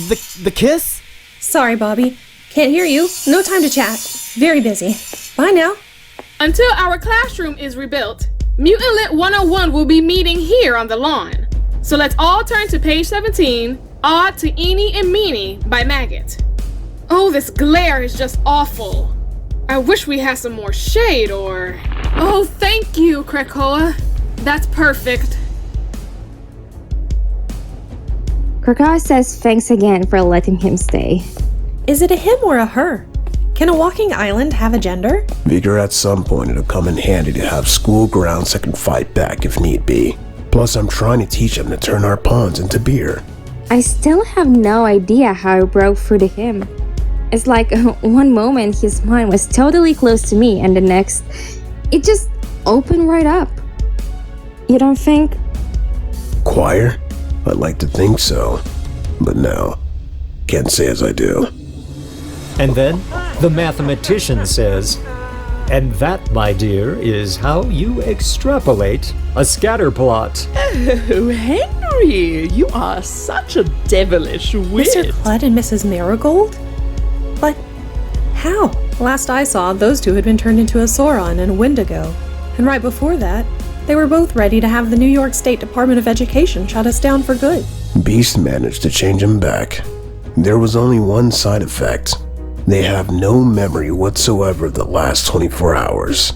the kiss? Sorry, Bobby. Can't hear you. No time to chat. Very busy. Bye now. Until our classroom is rebuilt, Mutant Lit 101 will be meeting here on the lawn. So let's all turn to page 17, Ode to Eenie and Meenie by Maggot. Oh, this glare is just awful. I wish we had some more shade or... Oh, thank you, Krakoa. That's perfect. Krakoa says thanks again for letting him stay. Is it a him or a her? Can a walking island have a gender? Figure at some point it'll come in handy to have school grounds that can fight back if need be. Plus, I'm trying to teach them to turn our ponds into beer. I still have no idea how it broke through to him. It's like one moment his mind was totally closed to me, and the next, it just opened right up. You don't think? Choir? I'd like to think so. But no, can't say as I do. And then the mathematician says, and that, my dear, is how you extrapolate a scatter plot. Oh, Henry, you are such a devilish witch. Mr. Cludd and Mrs. Marigold? But how? Last I saw, those two had been turned into a Sauron and a Wendigo. And right before that, they were both ready to have the New York State Department of Education shut us down for good. Beast managed to change him back. There was only one side effect. They have no memory whatsoever of the last 24 hours.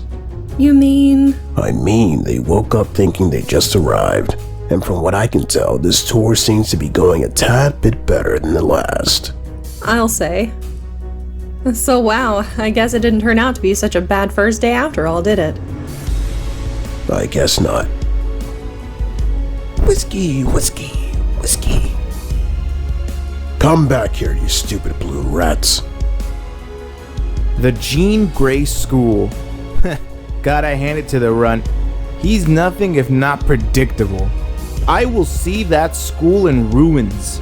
You mean? I mean, they woke up thinking they just arrived. And from what I can tell, this tour seems to be going a tad bit better than the last. I'll say. So wow, I guess it didn't turn out to be such a bad first day after all, did it? I guess not. Whiskey, whiskey, whiskey. Come back here, you stupid blue rats. The Jean Grey School. Gotta hand it to the runt. He's nothing if not predictable. I will see that school in ruins.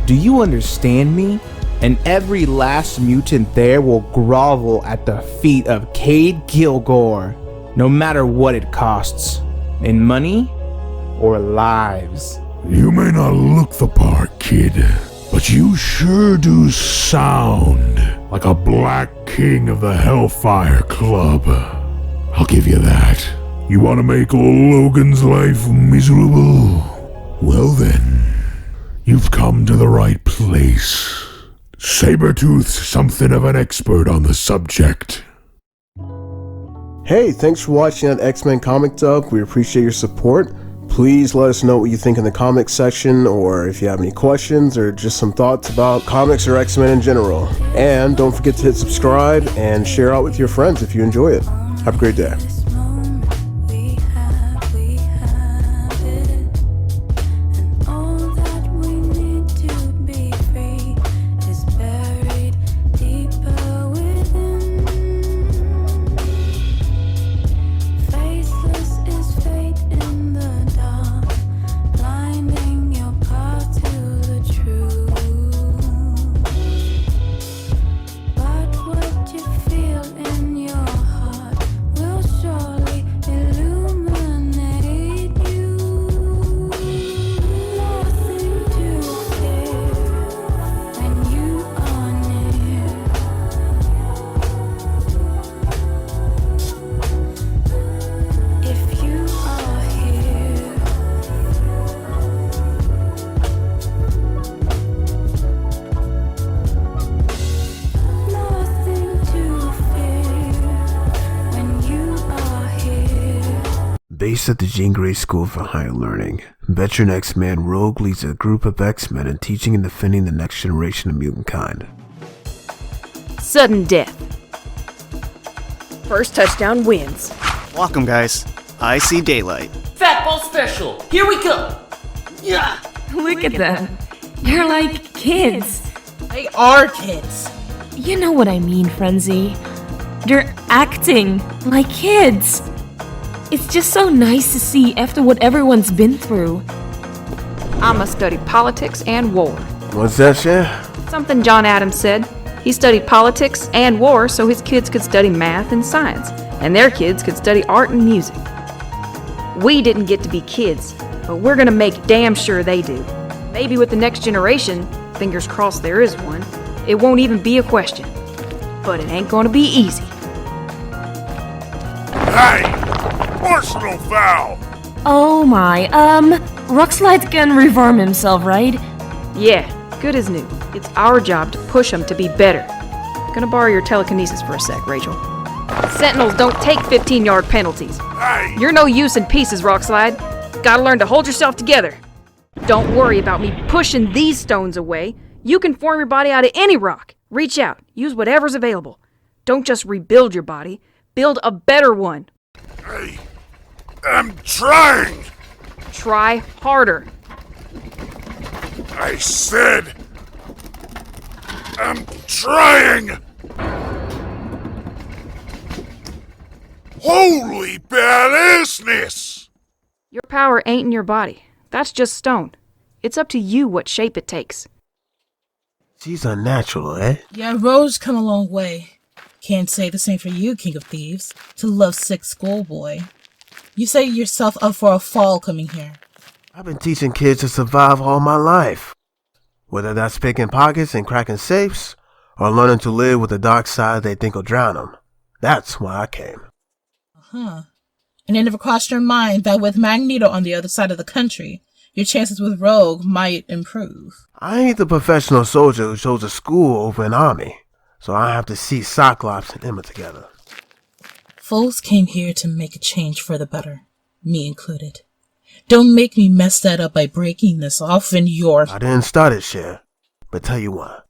Do you understand me? And every last mutant there will grovel at the feet of Cade Kilgore, no matter what it costs, in money or lives. You may not look the part, kid, but you sure do sound like a Black King of the Hellfire Club. I'll give you that. You want to make old Logan's life miserable? Well then, you've come to the right place. Sabretooth's something of an expert on the subject. Hey, thanks for watching that X-Men Comic Dub. We appreciate your support. Please let us know what you think in the comments section, or if you have any questions or just some thoughts about comics or X-Men in general. And don't forget to hit subscribe and share out with your friends if you enjoy it. Have a great day. Show Based at the Jean Grey School for Higher Learning, veteran X-Man Rogue leads a group of X-Men in teaching and defending the next generation of mutant kind. Sudden death. First touchdown wins. Welcome, guys. I see daylight. Fat ball special. Here we go. Yeah. Look at them. They're like kids. They are kids. You know what I mean, Frenzy. They're acting like kids. It's just so nice to see after what everyone's been through. I'ma study politics and war. What's that, Cher? Something John Adams said. He studied politics and war so his kids could study math and science, and their kids could study art and music. We didn't get to be kids, but we're gonna make damn sure they do. Maybe with the next generation, fingers crossed there is one, it won't even be a question. But it ain't gonna be easy. Hey! Personal foul! Oh my, Rockslide's gonna reform himself, right? Yeah, good as new. It's our job to push him to be better. Gonna borrow your telekinesis for a sec, Rachel. Sentinels don't take 15-yard penalties. Hey! You're no use in pieces, Rockslide. Gotta learn to hold yourself together. Don't worry about me pushing these stones away. You can form your body out of any rock. Reach out. Use whatever's available. Don't just rebuild your body. Build a better one. Hey! I'm trying! Try harder. I said... I'm trying! Holy badassness! Your power ain't in your body. That's just stone. It's up to you what shape it takes. She's unnatural, eh? Yeah, Rogue's come a long way. Can't say the same for you, King of Thieves, to lovesick schoolboy. You set yourself up for a fall coming here. I've been teaching kids to survive all my life. Whether that's picking pockets and cracking safes, or learning to live with the dark side they think will drown them. That's why I came. Uh-huh. And it never crossed your mind that with Magneto on the other side of the country, your chances with Rogue might improve. I ain't the professional soldier who chose a school over an army, so I have to see Cyclops and Emma together. Fools came here to make a change for the better, me included. Don't make me mess that up by breaking this off in your... I didn't start it, Cher. But tell you what,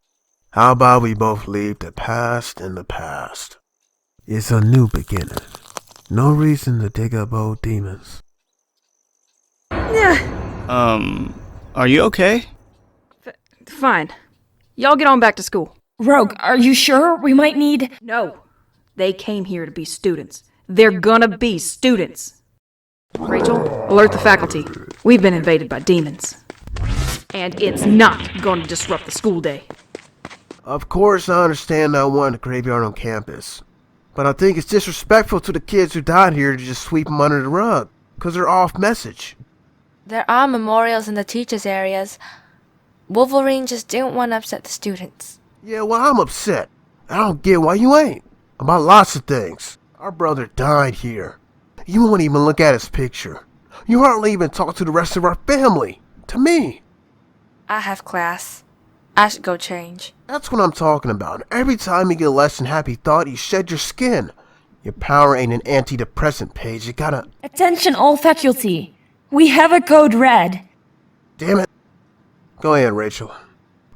how about we both leave the past in the past? It's a new beginning. No reason to dig up old demons. Are you okay? Fine. Y'all get on back to school. Rogue, are you sure we might need... No. They came here to be students. They're gonna be students. Rachel, alert the faculty. We've been invaded by demons. And it's not gonna disrupt the school day. Of course I understand not wanting a graveyard on campus. But I think it's disrespectful to the kids who died here to just sweep them under the rug. Because they're off message. There are memorials in the teachers' areas. Wolverine just didn't want to upset the students. Yeah, well, I'm upset. I don't get why you ain't. About lots of things. Our brother died here. You won't even look at his picture. You hardly even talk to the rest of our family. To me. I have class. I should go change. That's what I'm talking about. Every time you get a less than happy thought, you shed your skin. Your power ain't an antidepressant page. You gotta... Attention all faculty. We have a code red. Damn it. Go ahead, Rachel.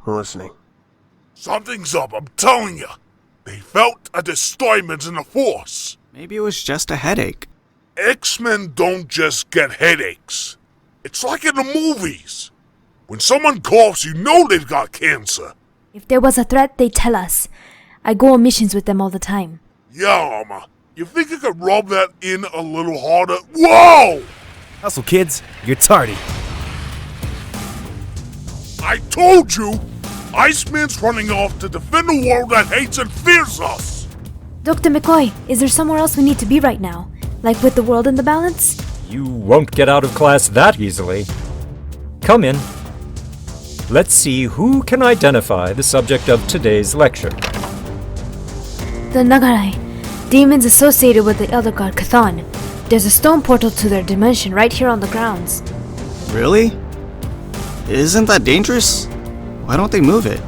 I'm listening. Something's up, I'm telling you. They felt a disturbance in the force. Maybe it was just a headache. X-Men don't just get headaches. It's like in the movies. When someone coughs, you know they've got cancer. If there was a threat, they'd tell us. I go on missions with them all the time. Yeah, Alma. You think you could rub that in a little harder? Whoa! Hustle, kids. You're tardy. I told you! Iceman's running off to defend a world that hates and fears us! Dr. McCoy, is there somewhere else we need to be right now? Like with the world in the balance? You won't get out of class that easily. Come in. Let's see who can identify the subject of today's lecture. The Nagarai. Demons associated with the Elder God Cthon. There's a stone portal to their dimension right here on the grounds. Really? Isn't that dangerous? Why don't they move it?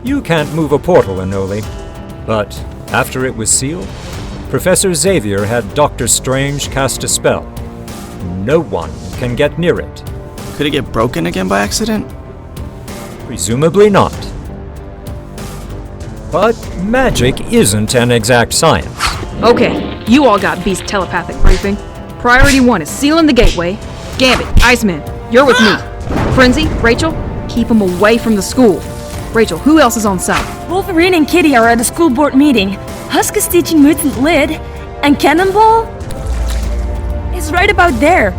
You can't move a portal, Anoli. But after it was sealed, Professor Xavier had Dr. Strange cast a spell. No one can get near it. Could it get broken again by accident? Presumably not. But magic isn't an exact science. Okay, you all got beast telepathic briefing. Priority 1 is sealing the gateway. Gambit, Iceman, you're with me. Frenzy, Rachel, keep them away from the school. Rachel, who else is on site? Wolverine and Kitty are at a school board meeting. Husk is teaching Mutant Lid, and Cannonball is right about there.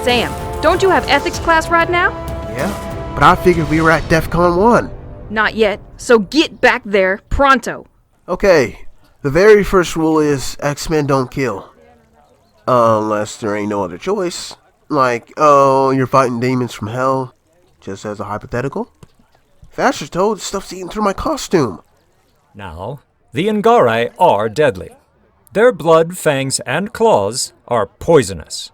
Sam, don't you have ethics class right now? Yeah, but I figured we were at DEFCON 1. Not yet, so get back there pronto. Okay, the very first rule is X-Men don't kill. Unless there ain't no other choice. Like, oh, you're fighting demons from hell. Just as a hypothetical. Fasher's told stuff's eating through my costume. Now, the Ngari are deadly. Their blood, fangs, and claws are poisonous.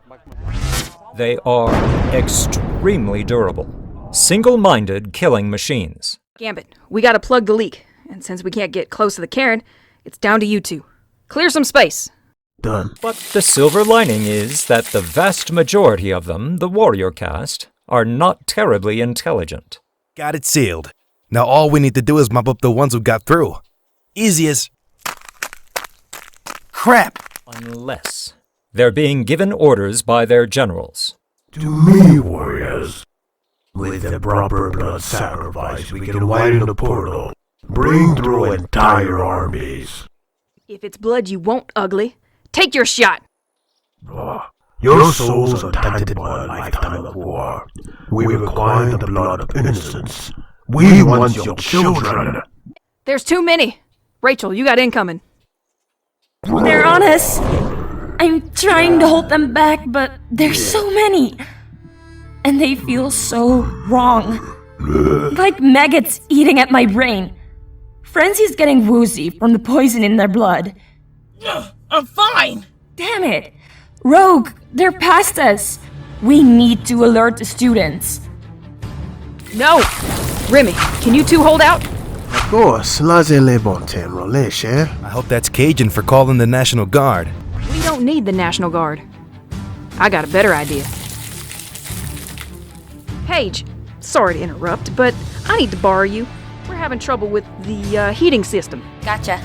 They are extremely durable, single-minded killing machines. Gambit, we gotta plug the leak, and since we can't get close to the Kieran, it's down to you two. Clear some space. Done. But the silver lining is that the vast majority of them, the warrior caste, are not terribly intelligent. Got it sealed. Now all we need to do is mop up the ones who got through. Easy as... crap! Unless they're being given orders by their generals. To me, warriors. With the proper blood sacrifice, we can widen the portal, bring through entire armies. If it's blood you want, ugly, take your shot. Your souls are tainted by a lifetime of war. We require the blood of innocence. We want your children. There's too many. Rachel, you got incoming. They're on us. I'm trying to hold them back, but there's so many. And they feel so wrong. Like maggots eating at my brain. Frenzy's getting woozy from the poison in their blood. I'm fine. Damn it. Rogue, they're past us. We need to alert the students. No! Remy, can you two hold out? Of course. Laissez les bon temps rouler, cher. I hope that's Cajun for calling the National Guard. We don't need the National Guard. I got a better idea. Paige, sorry to interrupt, but I need to borrow you. We're having trouble with the heating system. Gotcha.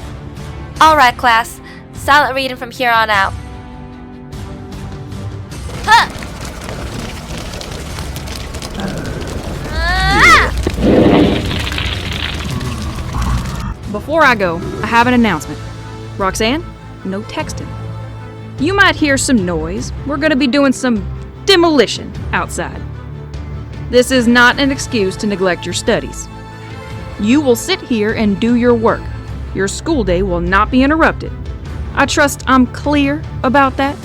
Alright, class. Silent reading from here on out. Huh! Before I go, I have an announcement. Roxanne, no texting. You might hear some noise. We're gonna be doing some demolition outside. This is not an excuse to neglect your studies. You will sit here and do your work. Your school day will not be interrupted. I trust I'm clear about that?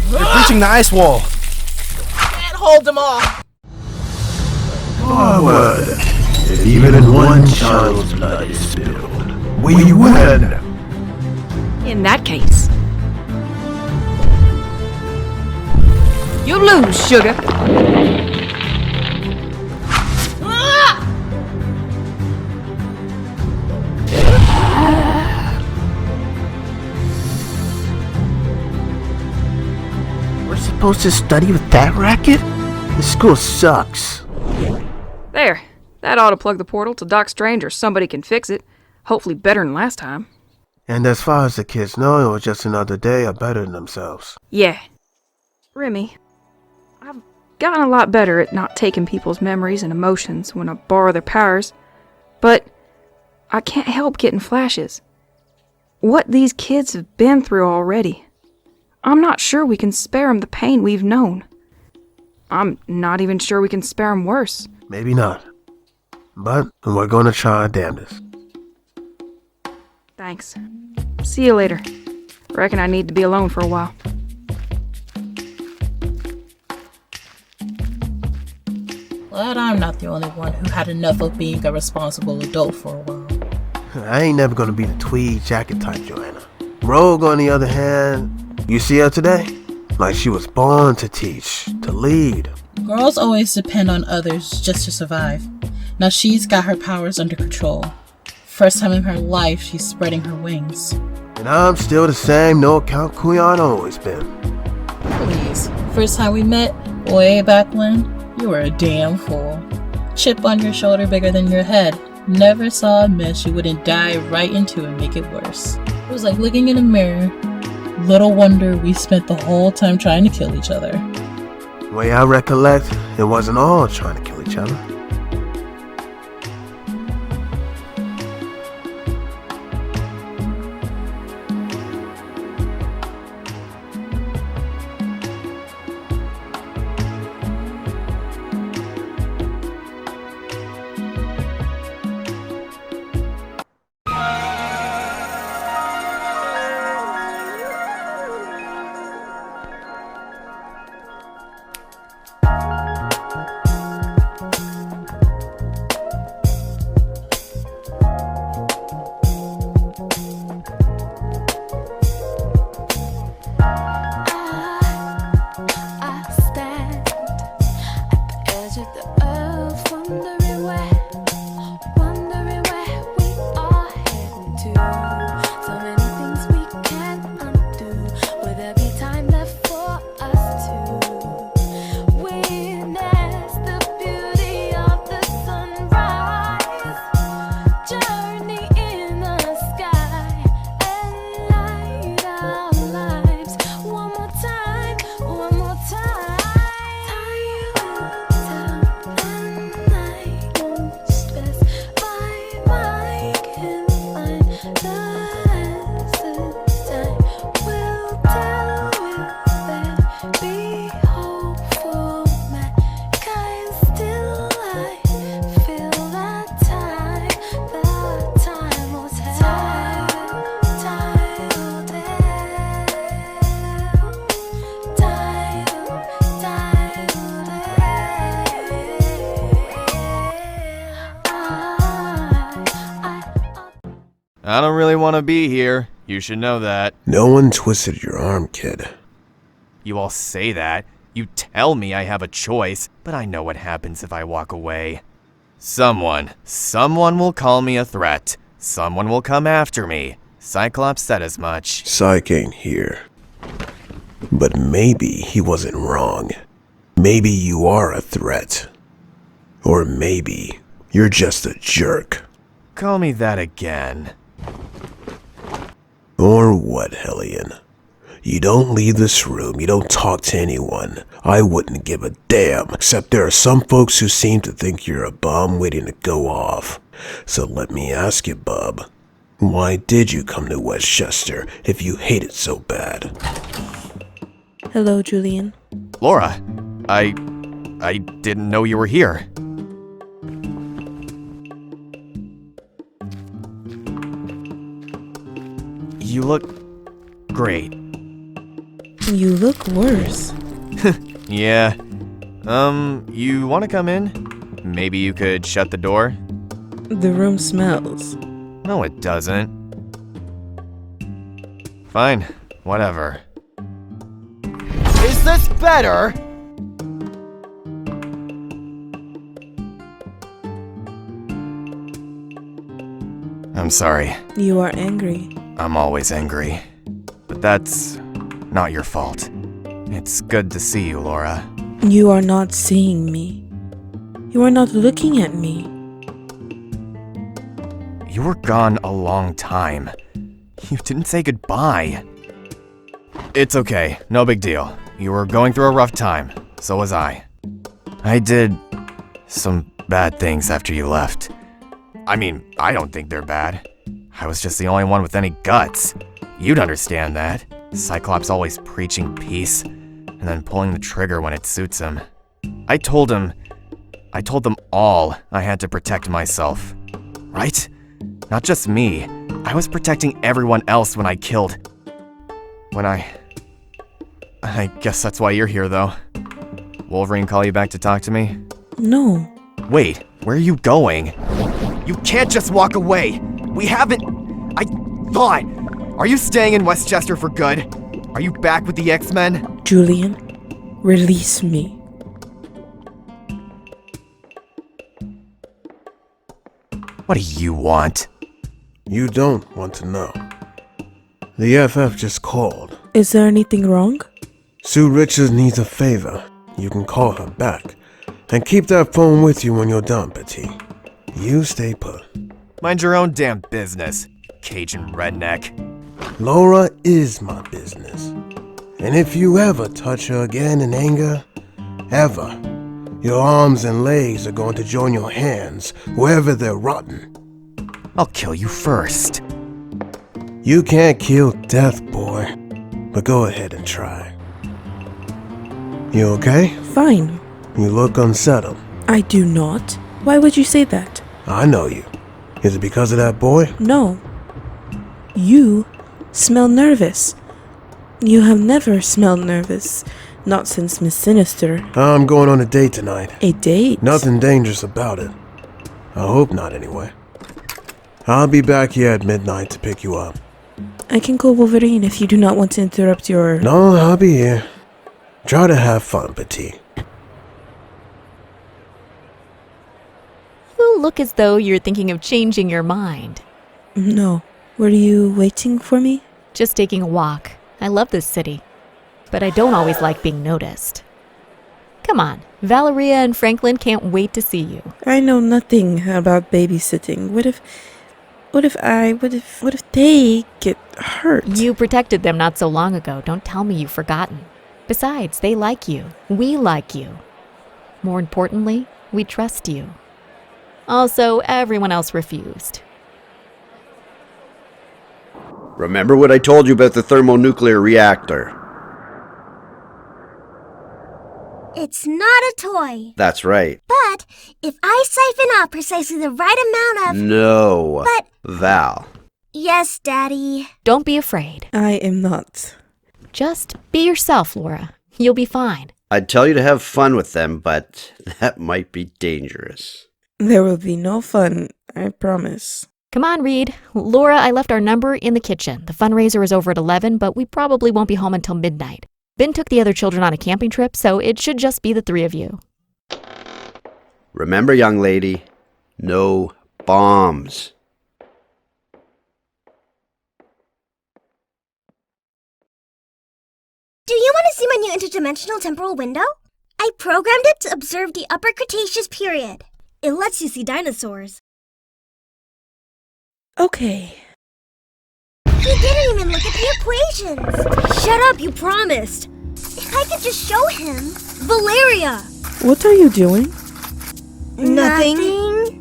They're breaching the ice wall. Can't hold them all. Forward. If even one child's blood is spilled, we win. In that case, you lose, sugar. We're supposed to study with that racket? This school sucks. There. That ought to plug the portal to Doc Strange or somebody can fix it. Hopefully better than last time. And as far as the kids know, it was just another day of bettering themselves. Yeah. Remy, I've gotten a lot better at not taking people's memories and emotions when I borrow their powers, but I can't help getting flashes. What these kids have been through already. I'm not sure we can spare them the pain we've known. I'm not even sure we can spare them worse. Maybe not. But we're gonna try our damnedest. Thanks. See you later. Reckon I need to be alone for a while. Glad I'm not the only one who had enough of being a responsible adult for a while. I ain't never gonna be the tweed jacket type, Joanna. Rogue, on the other hand, you see her today? Like she was born to teach, to lead. Girls always depend on others just to survive. Now she's got her powers under control. First time in her life she's spreading her wings. And I'm still the same no-account queen I've always been. Please. First time we met, way back when, you were a damn fool. Chip on your shoulder bigger than your head. Never saw a mess you wouldn't dive right into and make it worse. It was like looking in a mirror. Little wonder we spent the whole time trying to kill each other. The way I recollect, it wasn't all trying to kill each other. I don't really want to be here. You should know that. No one twisted your arm, kid. You all say that. You tell me I have a choice, but I know what happens if I walk away. Someone will call me a threat. Someone will come after me. Cyclops said as much. Psych ain't here. But maybe he wasn't wrong. Maybe you are a threat. Or maybe you're just a jerk. Call me that again. Or what, Hellion? You don't leave this room, you don't talk to anyone. I wouldn't give a damn, except there are some folks who seem to think you're a bomb waiting to go off. So let me ask you, bub. Why did you come to Westchester if you hate it so bad? Hello, Julian. Laura, I didn't know you were here. You look great. You look worse. Yeah. You want to come in? Maybe you could shut the door? The room smells. No, it doesn't. Fine, whatever. Is this better? I'm sorry. You are angry. I'm always angry. But that's not your fault. It's good to see you, Laura. You are not seeing me. You are not looking at me. You were gone a long time. You didn't say goodbye. It's okay, no big deal. You were going through a rough time. So was I. I did some bad things after you left. I mean, I don't think they're bad. I was just the only one with any guts. You'd understand that. Cyclops always preaching peace, and then pulling the trigger when it suits him. I told them all I had to protect myself. Right? Not just me. I was protecting everyone else when I killed. I guess that's why you're here, though. Wolverine call you back to talk to me? No. Wait, where are you going? You can't just walk away! We haven't... I thought... Are you staying in Westchester for good? Are you back with the xmen? Julian, release me. What do you want? You don't want to know. The FF just called. Is there anything wrong? Sue Richards needs a favor. You can call her back. And keep that phone with you when you're done, Petit. You stay put. Mind your own damn business, Cajun redneck. Laura is my business. And if you ever touch her again in anger, ever, your arms and legs are going to join your hands wherever they're rotten. I'll kill you first. You can't kill death, boy. But go ahead and try. You okay? Fine. You look unsettled. I do not. Why would you say that? I know you. Is it because of that boy? No. You smell nervous. You have never smelled nervous. Not since Miss Sinister. I'm going on a date tonight. A date? Nothing dangerous about it. I hope not, anyway. I'll be back here at midnight to pick you up. I can call Wolverine if you do not want to interrupt your... No, I'll be here. Try to have fun, Petit. You look as though you're thinking of changing your mind. No. Were you waiting for me? Just taking a walk. I love this city. But I don't always like being noticed. Come on, Valeria and Franklin can't wait to see you. I know nothing about babysitting. What if they get hurt? You protected them not so long ago. Don't tell me you've forgotten. Besides, they like you. We like you. More importantly, we trust you. Also, everyone else refused. Remember what I told you about the thermonuclear reactor? It's not a toy. That's right. But if I siphon off precisely the right amount of... No. But... Val. Yes, Daddy. Don't be afraid. I am not. Just be yourself, Laura. You'll be fine. I'd tell you to have fun with them, but that might be dangerous. There will be no fun, I promise. Come on, Reed. Laura, I left our number in the kitchen. The fundraiser is over at 11, but we probably won't be home until midnight. Ben took the other children on a camping trip, so it should just be the three of you. Remember, young lady, no bombs. Do you want to see my new interdimensional temporal window? I programmed it to observe the Upper Cretaceous period. It lets you see dinosaurs. Okay. He didn't even look at the equations. Shut up, you promised. If I could just show him. Valeria! What are you doing? Nothing.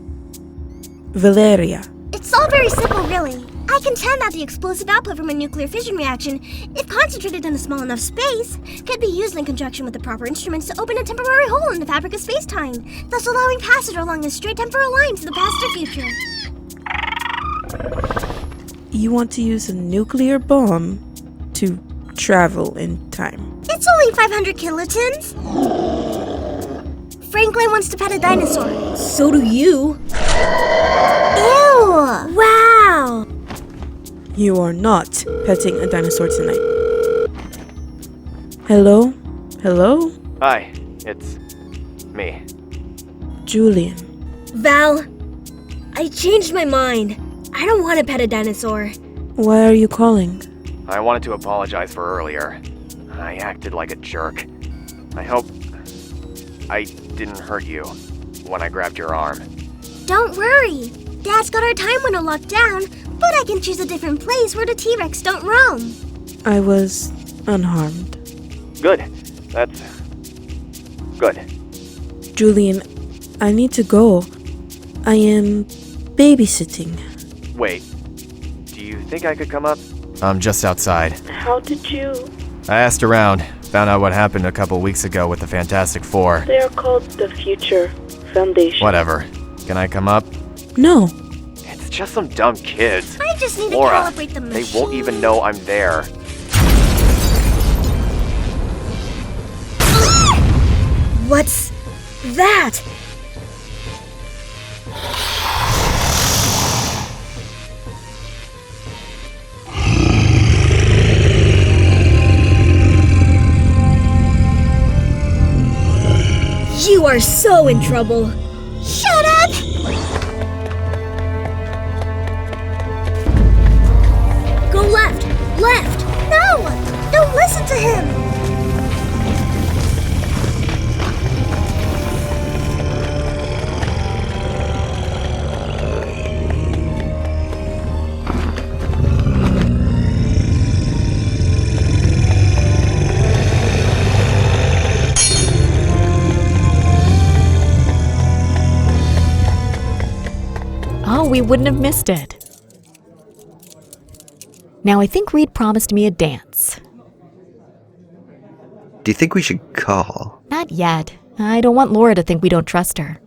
Valeria. It's all very simple, really. I contend that the explosive output from a nuclear fission reaction, if concentrated in a small enough space, could be used in conjunction with the proper instruments to open a temporary hole in the fabric of space-time, thus allowing passage along a straight temporal line to the past or future. You want to use a nuclear bomb to travel in time. It's only 500 kilotons. Franklin wants to pet a dinosaur. So do you. Ew! Wow! You are not petting a dinosaur tonight. Hello? Hello? Hi, it's me. Julian. Val, I changed my mind. I don't want to pet a dinosaur. Why are you calling? I wanted to apologize for earlier. I acted like a jerk. I hope I didn't hurt you when I grabbed your arm. Don't worry. Dad's got our time window locked down, but I can choose a different place where the T-Rex don't roam. I was unharmed. Good. That's good. Julian, I need to go. I am babysitting. Wait, do you think I could come up? I'm just outside. How did you? I asked around, found out what happened a couple weeks ago with the Fantastic Four. They are called the Future Foundation. Whatever. Can I come up? No. It's just some dumb kids. I just need Laura, to calibrate the machine. They won't even know I'm there. What's that? You are so in trouble. Shut up! we wouldn't have missed it. Now I think Reed promised me a dance. Do you think we should call? Not yet. I don't want Laura to think we don't trust her.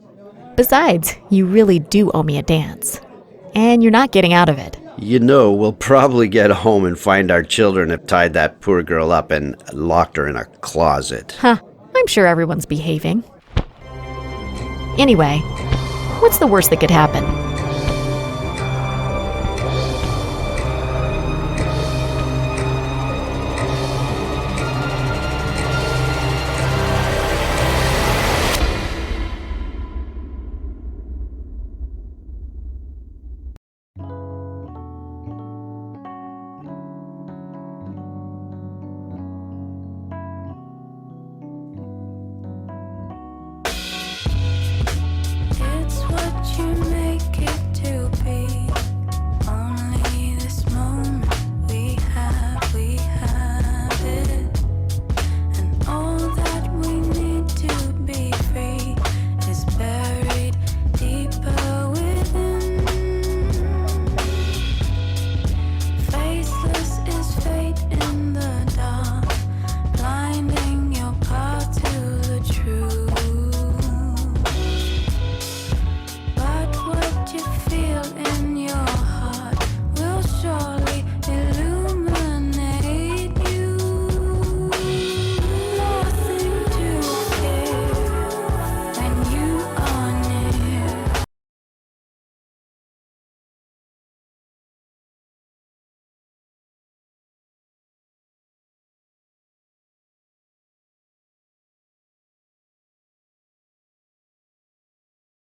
Besides, you really do owe me a dance. And you're not getting out of it. You know, we'll probably get home and find our children have tied that poor girl up and locked her in a closet. Huh. I'm sure everyone's behaving. Anyway, what's the worst that could happen?